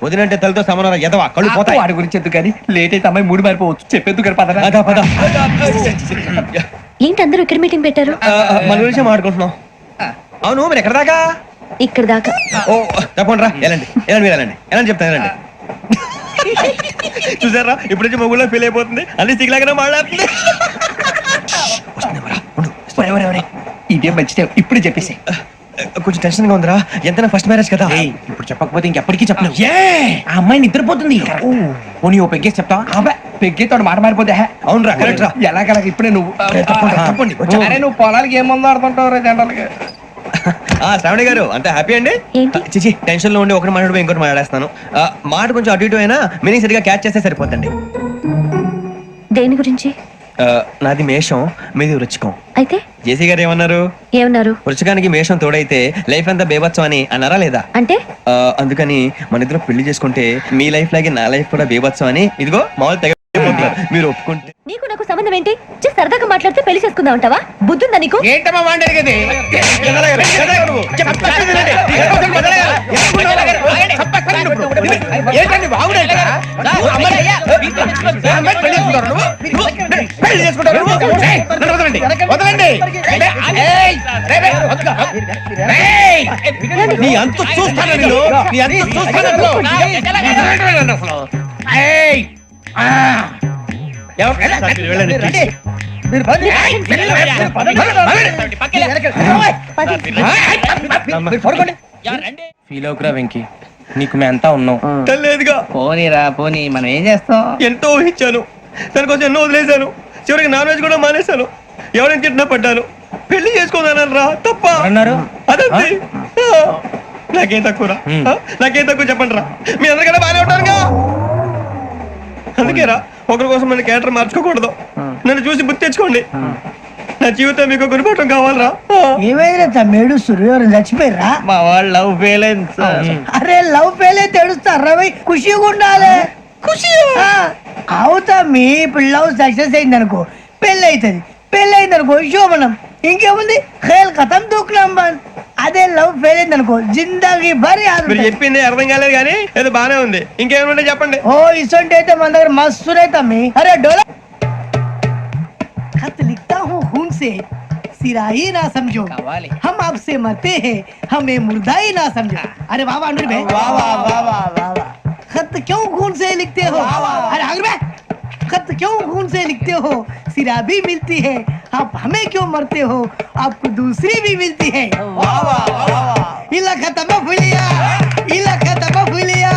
Speaker 3: వదినంటే తలతో సమానం ఎదవా, కళ్ళు పోతాయి.
Speaker 9: వాడి గురించి ఎందుకు కానీ లేట్ అయితే అమ్మాయి మూడు మారిపోవచ్చు. చెప్పేందుకు కానీ పదరా.
Speaker 3: అదా పద.
Speaker 6: ఏంటి అందరూ ఇక్కడ మీటింగ్ పెట్టారు?
Speaker 3: మన గురించి మాట్లాడుకుంటున్నాం. అవును మీరు ఎక్కడ దాకా?
Speaker 6: ఇక్కడ దాకా.
Speaker 3: ఓ తప్పకుండా రా, వెళ్ళండి వెళ్ళండి, మీరు వెళ్ళండి వెళ్ళండి చెప్తాను, వెళ్ళండి. చూసారా ఇప్పుడు నుంచి మొగుల్లో ఫీల్ అయిపోతుంది, అన్ని సిగ్లాగానే మాట్లాడుతుంది.
Speaker 9: ఇదేం మంచిదే, ఇప్పుడు చెప్పేసి.
Speaker 3: కొంచెం టెన్షన్ గా ఉందిరా, ఎంతైనా ఫస్ట్ మ్యారేజ్ కదా.
Speaker 9: ఇప్పుడు చెప్పకపోతే ఇంకెప్పటికీ చెప్పను. ఆ అమ్మాయి నిద్రపోతుంది. పోనీ ఓ పెగ్గేసి చెప్తా. పెగ్గేతో మాట మారిపోతే.
Speaker 3: అవునరా, కరెక్ట్ రా.
Speaker 9: ఎలాగలా ఇప్పుడే నువ్వు
Speaker 3: తప్పండి.
Speaker 9: అరే నువ్వు పొలాలకి ఏం మందు ఆడుతుంటావు జనరల్గా.
Speaker 3: శ్రావణి గారు అంతా హ్యాపీ అండి? చిచి టెన్షన్ లో ఉండి ఒకటి మాట్లాడిపోయి ఇంకోటి మాట్లాడేస్తాను. మాట కొంచెం అటు ఇటు అయినా మీనింగ్ సరిగా క్యాచ్ చేస్తే సరిపోతండి.
Speaker 6: దేని గురించి?
Speaker 3: నాది మేషం, మీది వృచ్చికం.
Speaker 6: అయితే
Speaker 3: జేసీ గారు ఏమన్నారు? వృచ్చికానికి మేషం తోడైతే లైఫ్ అంతా బేబత్సం అని అన్నారా లేదా?
Speaker 6: అంటే
Speaker 3: అందుకని మన ఇద్దరు పెళ్లి చేసుకుంటే మీ లైఫ్ లాగే నా లైఫ్ కూడా బేబత్సం అని ఇదిగో మామూలు తెగ మీరు ఒప్పుకుంటే.
Speaker 6: నీకు నాకు సంబంధం ఏంటి? సరదాగా మాట్లాడితే పెళ్లి చేసుకుందాం అంటావా? బుద్ధుందా నీకు?
Speaker 9: ఏంటమ్మా వాడేది?
Speaker 3: నీ అంత చూస్తాను, నీ అంత చూస్తాను.
Speaker 9: ఫీల్ అవుకురా వెంకీ, నీకు మేము అంతా ఉన్నాం.
Speaker 3: లేదుగా
Speaker 9: పోనీరా పోనీ, మనం ఏం చేస్తాం?
Speaker 3: ఎంతో ఊహించాను, దానికోసం ఎన్నో వదిలేశాను, చివరికి నాన్ వెజ్ కూడా మానేశాను. ఎవరైనా తిట్టినా పడ్డాను, పెళ్లి చేసుకోదానని రా తప్ప
Speaker 9: అన్నారు.
Speaker 3: అదంతే. నాకేం తక్కువరా, నాకేం తక్కువ చెప్పండి రా. మీ అందరికన్నా బాగానే ఉంటారుగా. అందుకేరా ఒకరి కోసం మన క్యారెక్టర్ మార్చుకోకూడదు. నన్ను చూసి గుర్తు తెచ్చుకోండి. నా జీవితం మీకు గురిపటం కావాలరా.
Speaker 9: ఏమైనా తమ్మేడు సూర్యవరం చచ్చిపోయిరా?
Speaker 3: మా వాళ్ళు లవ్ ఫెయిల్ అయింది.
Speaker 9: అరే లవ్ ఫెయిల్ అయితే ఏడుస్తారా? ఖుషిగా ఉండాలి. ఖుషి అవుతా. మీ ఇప్పుడు లవ్ సక్సెస్ అయింది అనుకో పెళ్ళి అవుతుంది, పెళ్ళి అయింది అనుకో శోభనం. ఇంకేముంది, ఖేల్ ఖతం దూకునాం బాన్. అదే లవ్ ఫెయిల్ అయింది అనుకో జిందాగీ భారీ.
Speaker 3: మీరు చెప్పింది అర్థం కాలేదు కానీ ఏదో బానే ఉంది. ఇంకేమైనా చెప్పండి.
Speaker 9: ఓ ఇసొంటి అయితే మన దగ్గర మస్తు తమ్మి. అరే డోలా खत लिखता हूँ खून से, सिरा ही ना समझो, हम आपसे मरते हैं, हमें मुर्दा ही ना समझो. अरे वाह वाह अनुर भाई, वाह वाह वाह वाह वाह. खत क्यों खून से लिखते हो? अरे अनुर भाई, खत क्यों खून से लिखते हो? सिरा भी मिलती है, आप हमें क्यों मरते हो? आपको दूसरी भी मिलती है. वाह वाह वाह. इला खत्म फुलिया, इला खत्म फुलिया,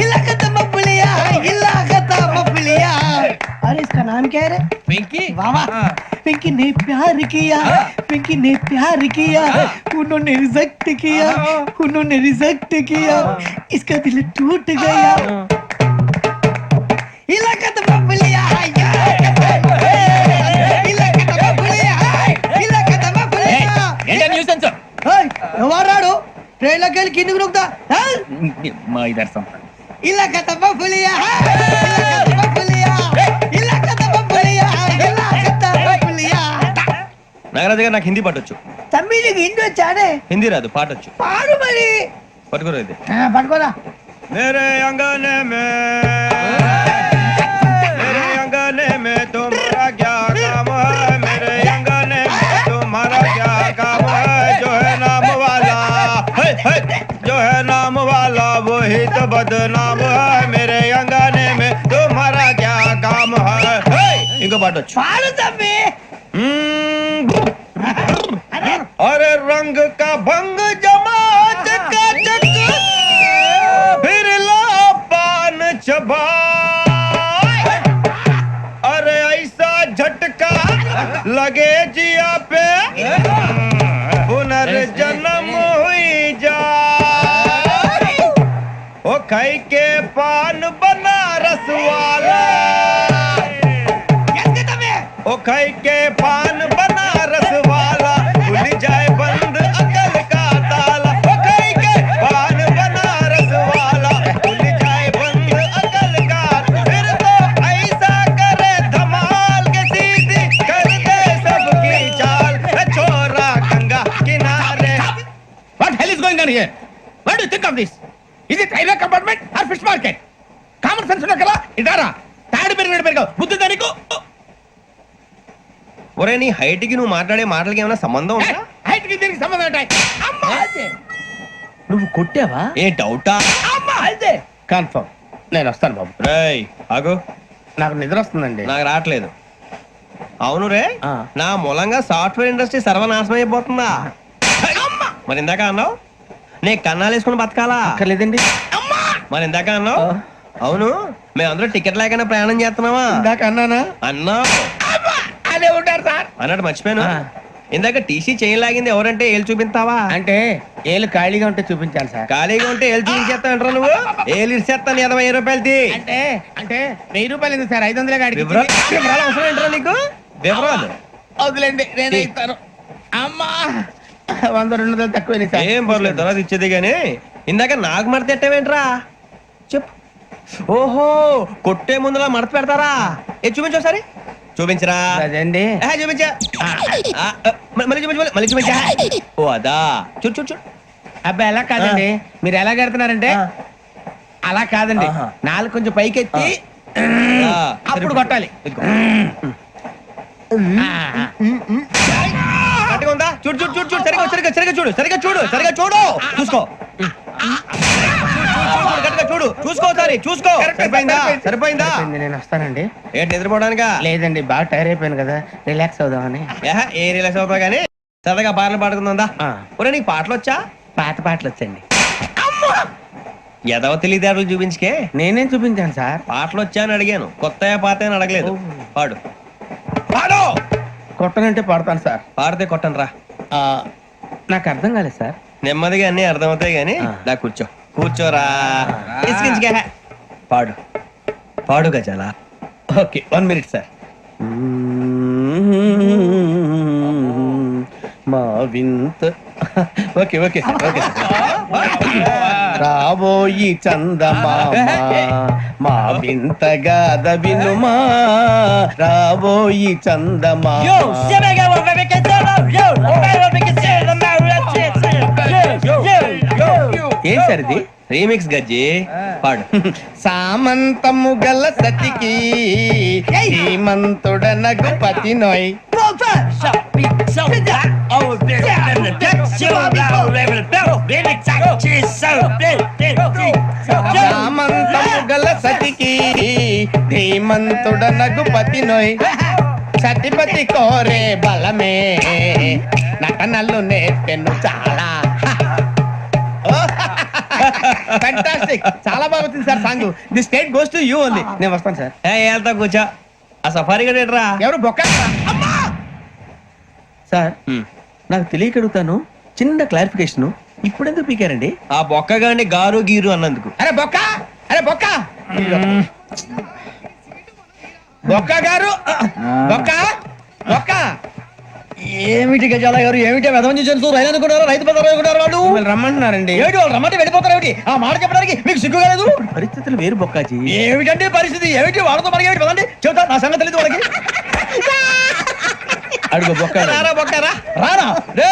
Speaker 9: इला खत्म फुलिया, इला खत्म फुलिया. अरे इसका नाम क्या है रे? पिंकी. वाह वाह. पिंकी ने प्यार किया, पिंकी ने प्यार किया, उन्होंने रिजेक्ट किया, उन्होंने रिजेक्ट किया, इसका दिल टूट गया. इलाका तो बबलिया, इलाका तो बबलिया, इलाका तो बबलिया. ఏంటా న్యూసెన్స్? ఎవరాడు ట్రైన్ లోకి వెళ్ళి కిందికి నొక్కుతా మా ఇదర్సం. ఇలాకా तो बबलिया, इलाका तो बबलिया, इलाका तो बबलिया, इलाका तो बबलिया.
Speaker 3: నాగరాజు గారు నాకు హిందీ పాటొచ్చు.
Speaker 9: తమ్మి నీకు హిందీ వచ్చానే?
Speaker 3: హిందీ రాదు, పాటొచ్చు.
Speaker 9: పాడు మరి.
Speaker 3: పట్టుకోరా ఇది.
Speaker 9: పట్టుకోరా.
Speaker 3: मेरे अंगने में, मेरे अंगने में तुम्हारा क्या काम है? मेरे अंगने में तुम्हारा क्या काम है? जो है नाम वाला, जो है नाम वाला वही तो बदनाम है. मेरे अंगने में तुम्हारा क्या काम है? इनको बाटो
Speaker 9: पाड़ो तम्मी.
Speaker 3: अरे रंग का भंग जमा चकाचक, फिर ला पान चबा. अरे ऐसा झटका लगे जिया पे, पुनर्जन्म हुई जा. ओ खाई के पान बनारस वाला, ओ खाई के पान बनारस वाला, भूल जाए बंद अकल का
Speaker 2: ఆఫ్ దిస్? ఇది railway compartment or fish market? Common sense ఉన్నా కదా ఇటారా తాడు పెరిగాడు బుద్ధి దానికి.
Speaker 3: ఒరే నీ హైట్ కి నువ్వు మాట్లాడే మాటలకి ఏమైనా సంబంధం ఉందా?
Speaker 2: హైట్ కి దీనికి సంబంధం ఉంటాయి. అమ్మా
Speaker 10: నువ్వు కొట్టావా?
Speaker 3: ఏ డౌటా?
Speaker 2: అమ్మా అయితే
Speaker 10: కన్ఫర్మ్. నేను వస్తాను బాబు.
Speaker 3: రేయ్ ఆగు,
Speaker 10: నాకు నిద్ర వస్తుందండి.
Speaker 3: నాకు రావట్లేదు. అవును రే,
Speaker 10: ఆ.
Speaker 3: నా మూలంగా సాఫ్ట్వేర్ ఇండస్ట్రీ సర్వనాశనం అయిపోతుందా? మరి ఇందాక అన్నావు నీ కన్నాలు వేసుకుని బతకాలా?
Speaker 10: అక్కర్లేదండి.
Speaker 3: మరి ఇందాక అన్నావు అవును మేమందరూ టికెట్ లేకుండా ప్రయాణం చేస్తున్నావా?
Speaker 10: ఇందాక అన్నానా?
Speaker 3: అన్నావు
Speaker 2: అదే ఉంటారు సార్.
Speaker 3: అన్నట్టు మర్చిపోయాను. ఇందాక టీసీ చేయి లాగింది ఎవరంటే ఏళ్ళు చూపిస్తావా?
Speaker 10: అంటే ఏళ్ళు ఖాళీగా ఉంటే చూపించాలి సార్.
Speaker 3: ఖాళీగా ఉంటే ఏళ్ళు చూపించేస్తానంటారా నువ్వు? ఏళ్ళు ఇచ్చేస్తాను 20 రూపాయలది.
Speaker 2: అంటే 1000 రూపాయలు ఎందుకు సార్? 500 గాడికి
Speaker 3: వివరాలు అవసరం ఏంటరా నీకు? వివరాలు
Speaker 2: వదిలేండి నేనే ఇస్తాను. అమ్మా 100-200 తక్కువ సార్.
Speaker 3: ఏం పర్లేదు తర్వాత ఇచ్చేది గానీ ఇందాక నాకు మడత ఎట్టవేంట్రా చెప్పు. ఓహో కొట్టే ముందులా మడత పెడతారా? ఏ చూపించు ఒకసారి. చూపించరా?
Speaker 10: అదండి.
Speaker 3: చూపించా. మళ్ళీ చూపించు, మళ్ళీ చూపించా. ఓ అదా, చూడు చూడు చూడు.
Speaker 2: అబ్బా ఎలా కాదండి, మీరు ఎలా కడుతున్నారంటే అలా కాదండి, నాలుగు కొంచెం పైకెత్తి అప్పుడు కొట్టాలి.
Speaker 3: ఇదిగో. గట్టిగా ఉందా? చూడు చూడు చూడు చూడు సరిగా సరిగా సరిగా చూడు సరిగా చూడు సరిగా చూడు చూసుకో. గట్టిగా చూడు చూసుకో ఒకసారి చూసుకో. సరిపోయిందా? సరిపోయిందా?
Speaker 10: నేను వస్తానండి.
Speaker 3: ఏంటి నిద్రపోవడానికా?
Speaker 10: లేదండి, బాగా టైర్ అయిపోయాను కదా, రిలాక్స్ అవుదామని.
Speaker 3: ఏ రిలాక్స్ అవుతావు కానీ సరదాగా పాటలు పాడుకుందా?
Speaker 10: ఆ.
Speaker 3: ఒరే నీకు పాటలు వచ్చా?
Speaker 10: పాత పాటలు వచ్చండి.
Speaker 3: ఎదవ తెలియదారులు చూపించుకే.
Speaker 10: నేనేం చూపించాను సార్?
Speaker 3: పాటలు వచ్చా అని అడిగాను, కొత్త పాత అని అడగలేదు. పాడు పాడు.
Speaker 10: కొట్టనంటే పడతాను సార్.
Speaker 3: పాడితే కొట్టను రా.
Speaker 10: నాకు అర్థం కాలేదు సార్.
Speaker 3: నెమ్మదిగా అన్ని అర్థమవుతాయి గానీ దా కూర్చో. కూర్చోరా. ఇసుకించుకే. పాడు పాడు గజాల.
Speaker 10: Okay 1 minute sir. మా వింత. Okay okay sir, okay sir. రాబోయి చందమామ మా వింత గాథ వినుమా, రాబోయి చందమామ. ఏం సార్ ఇది?
Speaker 3: రీమిక్స్ గజ్జి. పాడు.
Speaker 10: సామంతము గల సతికి హేమంతుడ నగుపతి నోయ్. సామంతము గల సతికి ధీమంతుడ నగుపతి నోయ్. సతిపతి కోరే బలమే నటనలు నేర్పెను చాలా. ఫ్యాంటాస్టిక్, చాలా బాగా వచ్చింది sir song. The state goes to you only. నేను వస్తాను సార్.
Speaker 3: వెళ్తా కూర్చో. ఆ సఫారీ గడేట్రా.
Speaker 10: ఎవరు బొక్క సార్? నాకు తెలియక అడుగుతాను, చిన్న క్లారిఫికేషన్. ఇప్పుడెందుకు పీకారండి?
Speaker 3: ఆ బొక్కగాని గారు గీరు అన్నందుకు.
Speaker 10: అరే బొక్క, అరే బొక్క, బొక్క గారు, బొక్క బొక్క. ఏమిటి గజాల గారు, ఏమిటి వెదవని చూసారు? రైలు అనుకున్నారు, రైతు బజార్ అనుకున్నారు. వాళ్ళు రమ్మంటున్నారండి. ఏమిటి వాళ్ళు రమ్మంటే వెళ్ళిపోతారు? ఏమిటి ఆ మాట చెప్పడానికి మీకు సిగ్గు కాలేదు? పరిస్థితులు వేరు బొక్కాజీ. ఏమిటంటే పరిస్థితి? ఏమిటి వాళ్ళతో మనకి ఏమిటి పదండి చెబుతా, నా సంగతి తెలియదు వాళ్ళకి. అడుగు బొక్క.
Speaker 3: రారా బొక్కరా.
Speaker 10: రానా రే,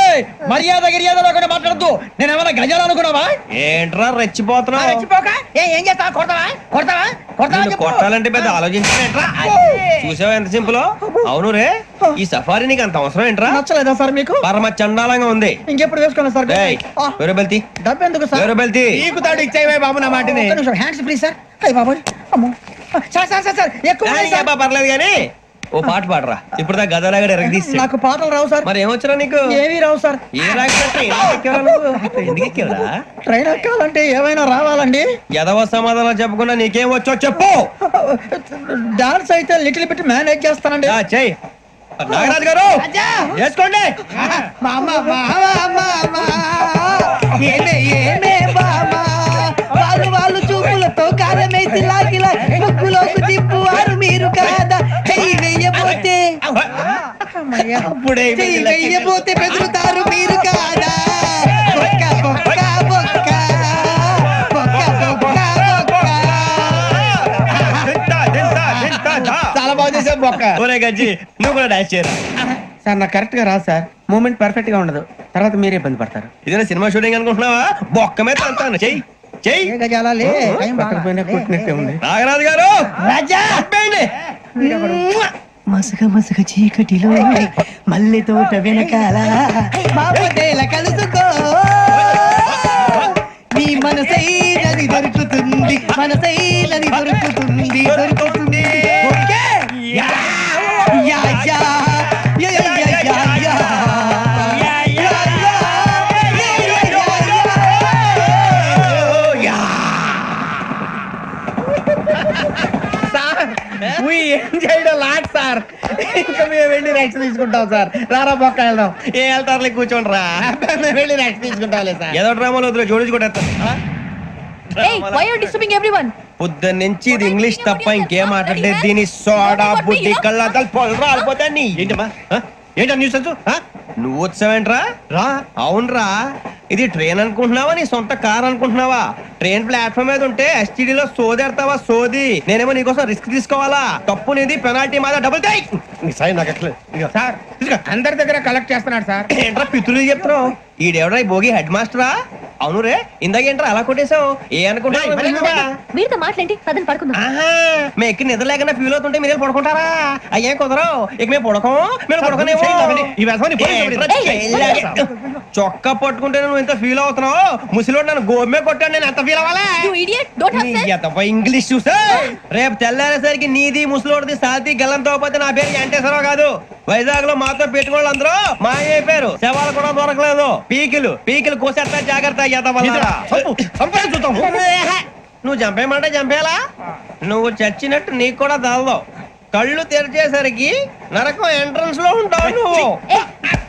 Speaker 10: మర్యాద గిర్యాద లేకుండా మాట్లాడద్దు. నేను ఏమన్నా గజాలు అనుకున్నావా?
Speaker 3: ఏంట్రా రెచ్చిపోతున్నావు?
Speaker 10: రెచ్చిపోక ఏం చేస్తావా? కొడతావా కొడతావా కొడతావా?
Speaker 3: నిన్ను కొట్టాలంటే పెద్ద ఆలోచించా. చూసావా ఎంత సింపుల్? అవును రే, ఈ సఫారీ నీకు అంత అవసరం ఏంట్రా?
Speaker 10: నచ్చలేదా సార్ మీకు?
Speaker 3: పరమ చండాలంగా ఉంది.
Speaker 10: ఇంకెప్పుడు వేసుకోండి సార్.
Speaker 3: వేరే బెల్తి
Speaker 10: డబ్బు ఎందుకు సార్?
Speaker 3: వేరే బెల్తి.
Speaker 10: నీకు తాడు ఇచ్చాయి బాబు నా మాటని. Hands free sir. అయ్యి బాబు అమ్మో సార్ సార్ సార్ ఎక్కువ ఉన్నాయి సార్.
Speaker 3: పర్లేదు కానీ ఓ పాట పాడరా. ఇప్పుడు దా గదలాగడ ఎరగదీసి.
Speaker 10: నాకు పాటలు రావు సార్.
Speaker 3: మరి ఏమొచ్చరా నీకు?
Speaker 10: ఏమీ రావు సార్.
Speaker 3: ఏ రాకపోతే ఎందుకు ఎక్కేవరా?
Speaker 10: ట్రైన్ ఎక్కాలంటే ఏమైనా రావాలండి.
Speaker 3: ఎదవ సమాధానం చెప్పకుండా నీకేం వచ్చో చెప్పు.
Speaker 10: డాన్స్ అయితే లిటిల్ బిట్ మేనేజ్ చేస్తానండి.
Speaker 3: చెయ్యి నాగరాజు గారు వేసుకోండి.
Speaker 9: వాళ్ళు చూపులతో కారమేసి లాగిలా ముక్కులోకి తిప్పువారు మీరు కాదా? చెయ్యి వెయ్యబోతే చెయ్యి వెయ్యబోతే బెదురుతారు మీరు కాదా? బొక్క బొక్క బొక్క బొక్క బొక్క బొక్క.
Speaker 10: చాలా బాగా చేసావు బొక్క.
Speaker 3: ఒరే గజ్జి నువ్వు కూడా డాన్స్ చేయరా.
Speaker 10: సార్ నాకు కరెక్ట్ గా రాదు సార్, మూమెంట్ పర్ఫెక్ట్ గా ఉండదు.
Speaker 3: తర్వాత మీరే ఇబ్బంది పడతారు. ఇదేనా సినిమా షూటింగ్ అనుకుంటున్నావా? బొక్క మీద అంతాను. చెయ్యి చెయ్యి. నాగరాజు గారు రాజా
Speaker 9: మసక మసక చీకటిలో మల్లె తోట వెనకాల బాపదేల కలుసుకో నీ మనసైనది దొరుకుతుంది, మనసైనది దొరుకుతుంది, దొరుకుతుంది. Okay? Yeah yeah yeah yeah yeah yeah yeah yeah.
Speaker 3: Sir ఇంకా మేము వెళ్ళి రెక్స్ తీసుకుంటాం సార్. రారా పక్క వెళ్దాం. ఏ వెళ్తారులే, కూర్చోండి రా. మేము వెళ్ళి రెక్స్ తీసుకుంటాం సార్. ఏదో డ్రామాలో వద్దు, జోడించుకుంటారు. పొద్దున్న నుంచి ఇది ఇంగ్లీష్ తప్ప ఇంకేం మాట్లాడలేదు. దీని సోడా బుద్ధి కళ్ళ పొలరా రాలిపోతా. నీ ఏంటమ్మా ఏంటా న్యూస్? నువ్వు వచ్చావేంట్రా? రా. అవునరా, ఇది ట్రైన్ అనుకుంటున్నావా నీ సొంత కార్ అనుకుంటున్నావా? ట్రైన్ ప్లాట్ఫామ్ మీద ఉంటే ఎస్టీడీలో సోదేడతావా సోది? నేనేమో నీకోసం రిస్క్ తీసుకోవాలా? తప్పు నీది, పెనాల్టీ మాదా, డబుల్ టై. సార్ అందరి దగ్గర కలెక్ట్ చేస్తున్నాడు సార్. ఏంట్రా పితులు చెప్తున్నావు? ఈడెవడ్రా ఈ భోగి హెడ్ మాస్టరా? అవును రే, ఇందాక ఏంట్రా అలా కొట్టేశావు? ఏ అనుకుంటా
Speaker 6: వీరితో మాట్లాడి పదని పడుకుందాం.
Speaker 3: మేము ఎక్కి నిద్ర లేకుండా ఫీల్ అవుతుంటే మీరు పడుకుంటారా? అయ్యే కుదరవు. ఇక మేము పడకం, మేము పడకనేమో. చొక్కా పట్టుకుంటే నువ్వు ఎంత ఫీల్ అవుతున్నావు? ముసలివాడు నన్ను గోమే కొట్టాడు, నేను ఎంత ఫీల్ అవ్వాలా? ఇంగ్లీష్ చూసా. రేపు తెల్లారేసరికి నీది ముసలివాడిది సాతి గల్లంతో పోతే నా పేరు వెంకటేశ్వరరావు కాదు. వైజాగ్ లో మాతో పెట్టుకోవాలి అందరూ మాయైపోయారు. శవాలు కూడా దొరకలేదు. పీకిలు కోసేస్తా, జాగ్రత్త. నువ్వు చంపేయమంటే చంపేలా? నువ్వు చచ్చినట్టు నీకు కూడా తగదు. కళ్ళు తెరిచేసరికి నరకం ఎంట్రన్స్ లో ఉంటావు నువ్వు.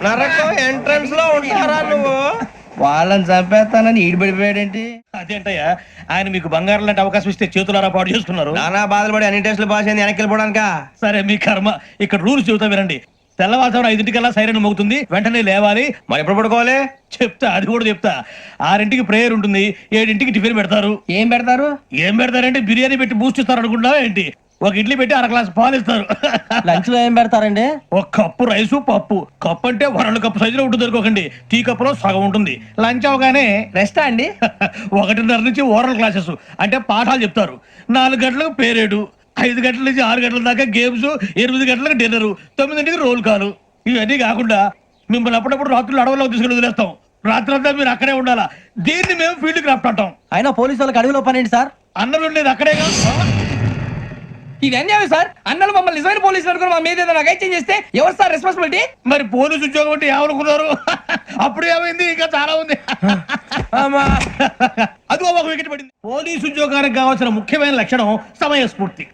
Speaker 3: నరకం ఎంట్రన్స్ లో ఉంటారా నువ్వు? వాళ్ళని చంపేస్తానని ఈడిపడిపోయాడేంటి?
Speaker 10: అదేంటయ్యా, ఆయన మీకు బంగారం లాంటి అవకాశం ఇస్తే చేతులారా పాటు చేసుకున్నారు.
Speaker 3: నానా బాధలు పడి అన్ని టెస్టులు పాస్ అయింది, వెనక్కి వెళ్ళిపోవడానికా?
Speaker 10: సరే మీ కర్మ. ఇక్కడ రూల్స్ చెబుతా వినండి. తెల్లవారుజామున 5 సైరన్ మోగుతుంది, వెంటనే లేవాలి.
Speaker 3: మరి ఎప్పుడు పడుకోవాలి?
Speaker 10: చెప్తా, అది కూడా చెప్తా. 6 ప్రేయర్ ఉంటుంది, 7 టిఫిన్ పెడతారు.
Speaker 3: ఏం పెడతారు?
Speaker 10: ఏం పెడతారంటే బిర్యానీ పెట్టి బూస్ట్ ఇస్తారు అనుకుంటావా ఏంటి? ఒక ఇడ్లీ పెట్టి 1 గ్లాస్ పాలు ఇస్తారు.
Speaker 3: లంచ్ లో ఏం పెడతారండి?
Speaker 10: ఒక కప్పు రైసు, పప్పు. కప్పు అంటే 2 కప్పు సైజులో ఉంటుంది అనుకోకండి. టీ కప్పులో సగం ఉంటుంది. లంచ్ అవగానే
Speaker 3: రెస్టా అండి?
Speaker 10: 1:30 నుంచి ఓరల్ క్లాసెస్ అంటే పాఠాలు చెప్తారు. 4 గంటలకు పేరేడు, 5 గంటల నుంచి 6 గంటల దాకా గేమ్స్, 8 గంటలకు డిన్నర్, 9 రోల్ కాలు. ఇవన్నీ కాకుండా మిమ్మల్ని అప్పుడప్పుడు రాత్రులు అడవుల్లో తీసుకుని వదిలేస్తాం. రాత్రి అంతా మీరు అక్కడే ఉండాలా. దీన్ని మేము ఫీల్డ్ క్రాఫ్ట్ అంటాం.
Speaker 3: అయినా పోలీసు వాళ్ళకి అడవిలో పనేంటి సార్?
Speaker 10: అన్నం ఉండేది అక్కడే కాదు.
Speaker 3: ఇది అన్యాయం సార్. అన్నలు మమ్మల్ని నిజమైన పోలీసులు అనుకుని మా మీద ఏదైనా అగైత్యం చేస్తే ఎవరు సార్ రెస్పాన్సిబిలిటీ?
Speaker 10: మరి పోలీసు ఉద్యోగం అంటే ఏమనుకున్నారు? అప్పుడు ఏమైంది? ఇంకా చాలా ఉంది. అదిగో ఒక వికెట్ పడింది. పోలీసు ఉద్యోగానికి కావాల్సిన ముఖ్యమైన లక్షణం సమయస్ఫూర్తి.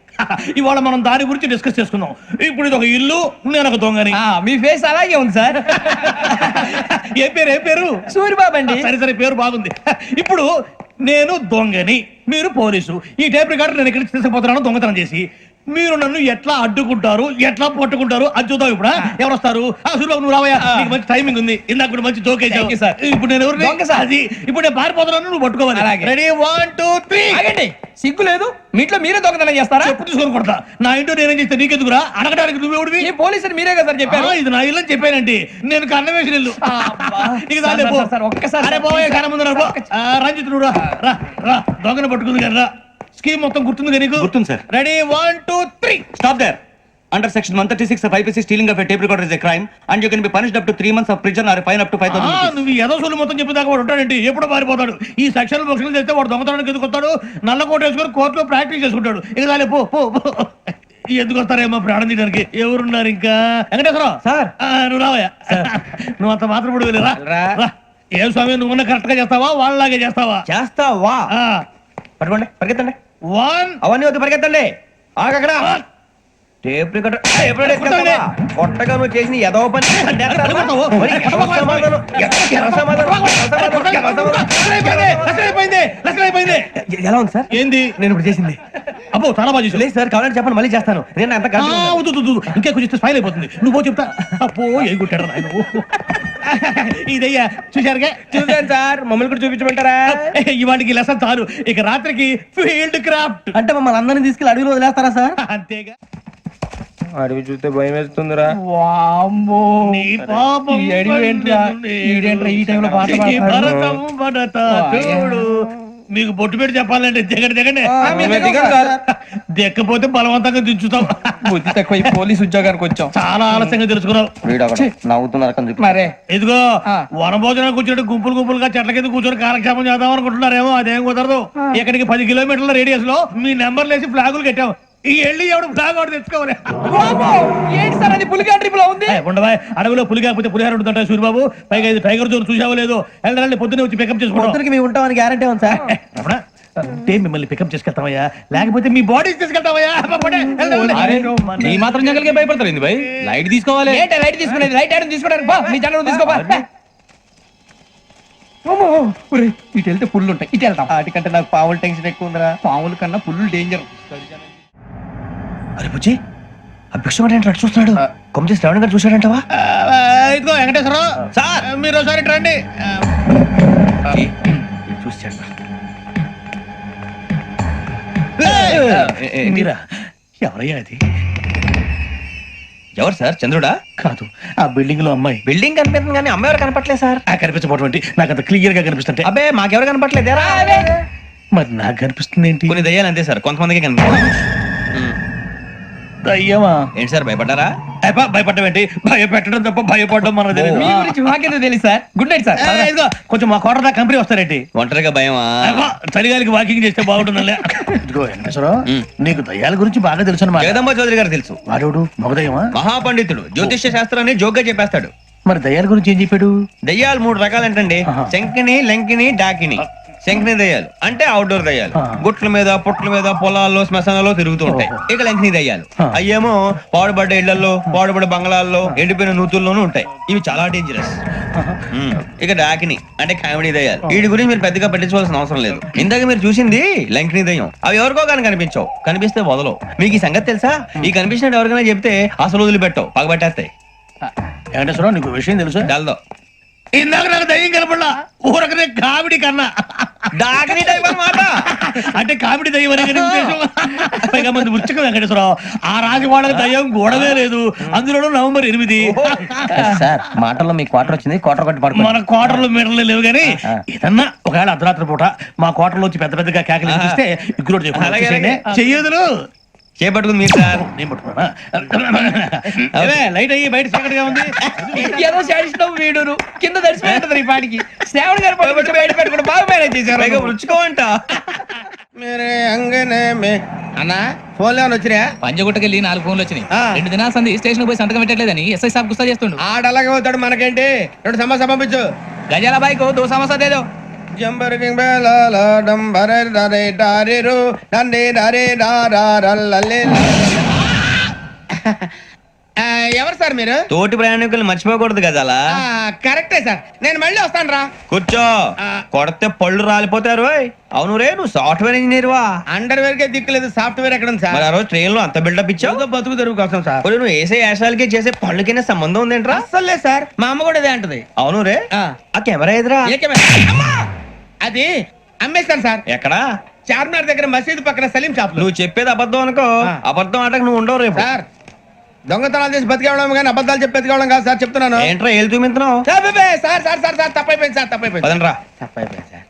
Speaker 10: ఇవాళ మనం దాని గురించి డిస్కస్ చేసుకుందాం. ఇప్పుడు ఇది ఒక ఇల్లు, నేను ఒక దొంగని.
Speaker 3: మీ ఫేస్ అలాగే ఉంది సార్.
Speaker 10: ఏ పేరు?
Speaker 3: సూరిబాబు అండి.
Speaker 10: సరే పేరు బాగుంది. ఇప్పుడు నేను దొంగని, మీరు పోలీసు. ఈ టైప్ రికార్డు నేను ఇక్కడికి తీసుకుపోతున్నాను దొంగతనం చేసి. మీరు నన్ను ఎట్లా అడ్డుకుంటారు, ఎట్లా పట్టుకుంటారు అది చూద్దాం. ఇప్పుడు ఎవరు వస్తారు? సూరిబాబు నువ్వు రావయ్యా, నీకు మంచి టైమింగ్ ఉంది. ఇందాక కూడా మంచి జోక్ వేసావు సార్. ఇప్పుడు నేను ఎవరు? అది ఇప్పుడు నేను పారిపోతున్నాను, నువ్వు పట్టుకోవాలి. రెడీ 1 2 3.
Speaker 3: సిగ్గు లేదు? మీట్లో మీరే దొంగతనం చేస్తారా?
Speaker 10: ఎప్పుడు తీసుకొని కొడతా. నా ఇంటో నేనేం చేస్తే నీకెందుకురా? అడగడానికి నువ్వెవడివి?
Speaker 3: పోలీసు మీరే కదా సార్ చెప్పారు.
Speaker 10: ఇది నా ఇల్లు అని చెప్పానండి. నేను కన్నం వేసిన ఇల్లు. ఒక్కసారి రంజిత్ నువ్వు రా, దొంగను పట్టుకుంది కదా. రా, స్కీమ్ మొత్తం గుర్తుంది కదా నీకు?
Speaker 12: గుర్తుంది sir.
Speaker 10: Ready 1 2 3.
Speaker 12: Stop there. Under section 136 of IPC, stealing of a tape recorder is a crime and you can be punished up to 3 months of prison or a fine up to 5,000 rupees.
Speaker 10: నువ్వు ఏదో సొల్లు మొత్తం చెప్పేదాకా వాడు ఉంటాడండి. ఎప్పుడు పారిపోతాడు. ఈ సెక్షన్ బుక్స్లు చేస్తే వాడు దొంగతనానికి ఎందుకు వస్తాడు? నల్ల కోట వేసుకొని కోర్టులో ప్రాక్టీస్ చేసుకుంటాడు. ఇక చాలే పో. ఎందుకు వస్తారేమో ప్రాణం తీయడానికి. ఎవరున్నారు ఇంకా? వెంకటేశ్వరరావు సార్, నువ్వు రావయ్యా. నువ్వు అంత మాత్రం ఇప్పుడు వెళ్ళి రా. ఏం స్వామి, నువ్వు కరెక్ట్ గా చేస్తావా వాళ్ళలాగే చేస్తావా?
Speaker 3: చేస్తావా? పట్టుకోండి, పరిగెత్తండి.
Speaker 10: 1
Speaker 3: అవన్నీ వద్దు, పరిగెత్తండి. ఆగక్కడ టేప్ రికార్డర్ కొట్టగా నువ్వు చేసిన ఏదో పని. ఎలా ఉంది సార్?
Speaker 10: ఏంది
Speaker 3: నేను ఇప్పుడు చేసింది?
Speaker 10: అబ్బో చాలా బాగా చేసి.
Speaker 3: లేదు సార్, కావాలంటే చెప్పండి, మళ్ళీ చేస్తాను. నేను అంత
Speaker 10: ఇంకే కొంచెం స్మైల్ అయిపోతుంది. నువ్వు చెప్తా. అబ్బో ఏ కుట్టాడు ఆయన. ఇదయ్యా చూశారుగా?
Speaker 3: చూసాను సార్. మమ్మల్ని కూడా చూపించమంటారా?
Speaker 10: ఇవాటికి లెసన్ చాలు. ఇక రాత్రికి ఫీల్డ్ క్రాఫ్ట్.
Speaker 3: అంటే మమ్మల్ని అందరినీ తీసుకెళ్ళి అడవిలో వదిలేస్తారా సార్?
Speaker 10: అంతేగా.
Speaker 3: అడవి చూస్తే భయం వేస్తుందిరా.
Speaker 9: నీ పాపం
Speaker 10: ఈ అడవి ఏంట్రా? ఈడేంట్రా ఈ టైంలో పాట
Speaker 9: ఈ
Speaker 10: పాడతాడు?
Speaker 9: భరతం భరత చూడు. మీకు బొట్టు పెట్టి చెప్పాలంటే దిగండి దెక్కపోతే బలవంతంగా దించుతాం.
Speaker 3: బుద్ధి తక్కువ పోలీస్ ఉద్యోగానికి వచ్చాం.
Speaker 9: చాలా ఆలస్యంగా తెలుసుకున్నావు.
Speaker 3: నవ్వుతున్నారు
Speaker 10: మరే
Speaker 9: ఇదిగో వనభోజనం కూర్చొని గుంపులుగా చెట్ల కింద కూర్చొని కాలక్షేపం చేద్దాం అనుకుంటున్నారేమో. అదేం కుదరదు. ఇక్కడికి 10 కిలోమీటర్ల రేడియస్ లో మీ నెంబర్లు వేసి ఫ్లాగులు కట్టాం. ఈ వెళ్ళి ఎవడు ఫ్లాగ్ ఒకటి తెచ్చుకోవాలి.
Speaker 3: ఏంటి సార్ అది పులిగా ట్రిప్ లో ఉంది?
Speaker 9: ఉండవా, అడవిలో పులి కాకపోతే పులిహార ఉంటుంటాయి సూరిబాబు. పైగా ఇది టైగర్ జోన్ చూసావో లేదో. వెళ్ళాలి పొద్దున్నే వచ్చి పికప్ చేసుకుంటాం.
Speaker 3: మేము ఉంటామని గ్యారంటీ ఉంది సార్.
Speaker 9: అంటే మిమ్మల్ని పికప్ చేసుకెళ్తామయ్యా, లేకపోతే మీ బాడీ తీసుకెళ్తామయ్యా.
Speaker 3: ఈ మాత్రం జంగల్కే భయపడతారు భయ్. లైట్ తీసుకోవాలి. లైట్ తీసుకునేది లైట్ ఐటమ్ తీసుకోవడానికి మీ జంగల్ తీసుకోవాలి. ఇటు వెళ్తే పుల్లు ఉంటాయి, ఇటు వెళ్తాం. వాటికంటే నాకు పావులు టెన్షన్ ఎక్కువ ఉందిరా. పావుల కన్నా పుల్లు డేంజర్.
Speaker 10: అరే బుజ్జి ఆ భిక్షం ఏంటి అటు చూస్తున్నాడు? కొమ్మ శ్రావణ్ గారు చూశాడంటవా?
Speaker 9: ఇదిగో వెంకటేశ్వరరావు సార్, మీరు ఒకసారి ఇటు రండి.
Speaker 10: చూశాడు.
Speaker 9: మీరా? ఎవరయ్యా అది?
Speaker 3: ఎవరు సార్? చంద్రుడా?
Speaker 9: కాదు, ఆ బిల్డింగ్ లో అమ్మాయి.
Speaker 3: బిల్డింగ్ కనిపిస్తుంది కానీ అమ్మ ఎవరు కనపట్లేదు సార్.
Speaker 9: కనిపించబోటువంటి నాకు అంత క్లియర్ గా కనిపిస్తుంటే.
Speaker 3: అబ్బే మాకెవరు కనపట్లేదు.
Speaker 9: మరి నాకు కనిపిస్తుంది ఏంటి?
Speaker 3: కొన్ని దయ్యాలు అంతే సార్, కొంతమందికి కనిపిస్తుంది.
Speaker 9: అయ్యమా
Speaker 3: ఏంటి సార్ భయపడ్డారా?
Speaker 9: భయపడడం ఏంటి? భయపెట్టడం తప్ప భయపడడం మనకు తెలియదు.
Speaker 3: మీ గురించి మాకేదో తెలుసు సార్. Good night sir.
Speaker 9: ఇదిగో కొంచెం మా కోట దాకా కంపెనీ వస్తారేంటి?
Speaker 3: ఒంటరిగా భయమా?
Speaker 9: చలిగాలికి వాకింగ్ చేస్తే బాగుంటుందిలే. ఇదిగో వెంకటేశ్వరరావు, నీకు దయ్యాల గురించి బాగా తెలుసు అన్నమాట.
Speaker 3: జగదంబ చౌదరి గారు తెలుసు.
Speaker 9: వాడోడు మగదయ్యమా?
Speaker 3: మహాపండితుడు, జ్యోతిష్య శాస్త్రాన్ని జోగ్గా చెప్పేస్తాడు.
Speaker 9: మరి దయ్యాల గురించి ఏం చెప్పాడు?
Speaker 3: దయ్యాలు 3 రకాలంటండి. శంకిని, లంకిని, డాకిని. శంకిని దయ్యాలు అంటే అవుట్డోర్ దయ్యాలు. గుట్ల మీద, పుట్ల మీద, పొలాల్లో, శ్మశానాల్లో తిరుగుతూ ఉంటాయి. ఇక లంకిని దయ్యాలు అయ్యేమో పాడుబడ్డ ఇళ్లలో, పాడుబడ్డ బంగ్లాల్లో, ఎండిపోయిన నూతుల్లోనూ ఉంటాయి. ఇవి చాలా డేంజరస్. ఇక డాకిని అంటే కామెడీ దయ్యాలు. వీటి గురించి మీరు పెద్దగా పట్టించుకోవాల్సిన అవసరం లేదు. ఇందాక మీరు చూసింది లంకిని దయ్యం. అవి ఎవరికో కానీ కనిపించవు, కనిపిస్తే వదలవు. మీకు ఈ సంగతి తెలుసా? ఈ కనిపించినట్టు ఎవరికైనా చెప్తే అసలు వదిలిపెట్టవు, పగబట్టేస్తాయి.
Speaker 9: వెంకటేశ్వరరావు, నీకు విషయం తెలుసు?
Speaker 3: డల్దో
Speaker 9: ఇందాక నాకు దయ్యం కనపడలా, ఊరకనే కామెడీ కన్నా.
Speaker 3: డాకిని టైప్ అన్నమాట.
Speaker 9: అంటే కామెడీ దయ్యం అనే ఉద్దేశం. పైగా మంది ఉచ్చక వెంకటేశ్వరరావు, ఆ రాజు వాళ్ళకి దయ్యం గొడవే లేదు. అందులోనూ నవంబర్ 8.
Speaker 3: సార్ మాటల్లో మీ క్వార్టర్ వచ్చింది, క్వార్టర్ కొట్టి పడుకో.
Speaker 9: మన క్వార్టర్లో మీటర్లు లేవు కానీ ఏదన్నా ఒకవేళ అర్ధరాత్రి పూట మా క్వార్టర్లో వచ్చి పెద్ద పెద్దగా కేకలు చూస్తే ఇగ్గురు చెయ్యదులు
Speaker 3: చేపట్టుకుంది మీరు సార్.
Speaker 9: నేను పట్టుకున్నా. లైట్ అయ్యి బయట చీకటిగా ఉంది.
Speaker 3: ఏదో శాడిస్తాం వీడును కింద దర్శనం ఈ పాటికి. శ్రావణ్ గారు బయట పెట్టుకుంటే బాగా మేనేజ్ చేశారు. రుచుకోవంట
Speaker 2: మేరే అంగనే మే అన్నా ఫోన్లో వచ్చినా?
Speaker 12: పంజగుట్టకెళ్ళి 4 ఫోన్లు వచ్చినాయి. 2 దినాల సంది స్టేషన్ పోయి సంతకం పెట్టలేదని ఎస్ఐ సాబ్ గుస్తా చేస్తుండు.
Speaker 2: ఆడలాగే పోతాడు, మనకేంటి? 2 సమస్య పంపించు.
Speaker 12: గజాల బైక్ 2 సమస్య దేదో.
Speaker 2: జంబరకింగ్ బేలాల డంబరే డరే డారిరు నందే డరే డారారల్లలే. ఎవరు సార్ మీరు?
Speaker 3: తోటి ప్రయాణికులు మర్చిపోకూడదు గజాలా.
Speaker 2: కరెక్టే సార్, నేను మళ్ళీ వస్తాను రా.
Speaker 3: కూర్చో, కొడితే పళ్ళు రాలిపోతారు. అవును రే, నువ్వు సాఫ్ట్వేర్ ఇంజనీర్ వా?
Speaker 2: అండర్వేర్ కే దిక్కులేదు, సాఫ్ట్వేర్ ఎక్కడ ఉంది సార్?
Speaker 3: మరి ఆ రోజు ట్రైన్ లో అంత బిల్డప్ ఇచ్చావు.
Speaker 2: బతుకు తెరువు కోసం సార్.
Speaker 3: నువ్వు వేసే యాశాలకి చేసే పళ్ళకైనా సంబంధం ఉందేంట్రా?
Speaker 2: అస్సలు లేదు సార్, మా అమ్మ కూడా ఇదే అంటది.
Speaker 3: అవును రే, ఆ కెమెరా ఎదురా?
Speaker 2: అది అమ్మేస్తాను సార్.
Speaker 3: ఎక్కడా?
Speaker 2: చార్మినార్ దగ్గర మసీదు పక్కన సలీం షాప్.
Speaker 3: నువ్వు చెప్పేది అబద్ధం అనుకో. అబద్ధం ఆటకు నువ్వు ఉండవు రేపు.
Speaker 2: సార్ దొంగతనాలు చేసి బతికేవడం కానీ అబద్ధాలు చెప్పి బతికేవడం కాదు సార్, చెప్తున్నాను.
Speaker 3: ఏంట్రా ఏళ్ళు చూపించినావు?
Speaker 2: సార్ సార్ సార్ సార్ తప్పైపోయింది సార్, తప్పైపోయింది.
Speaker 3: పదండ్రా.
Speaker 2: తప్పైపోయింది సార్.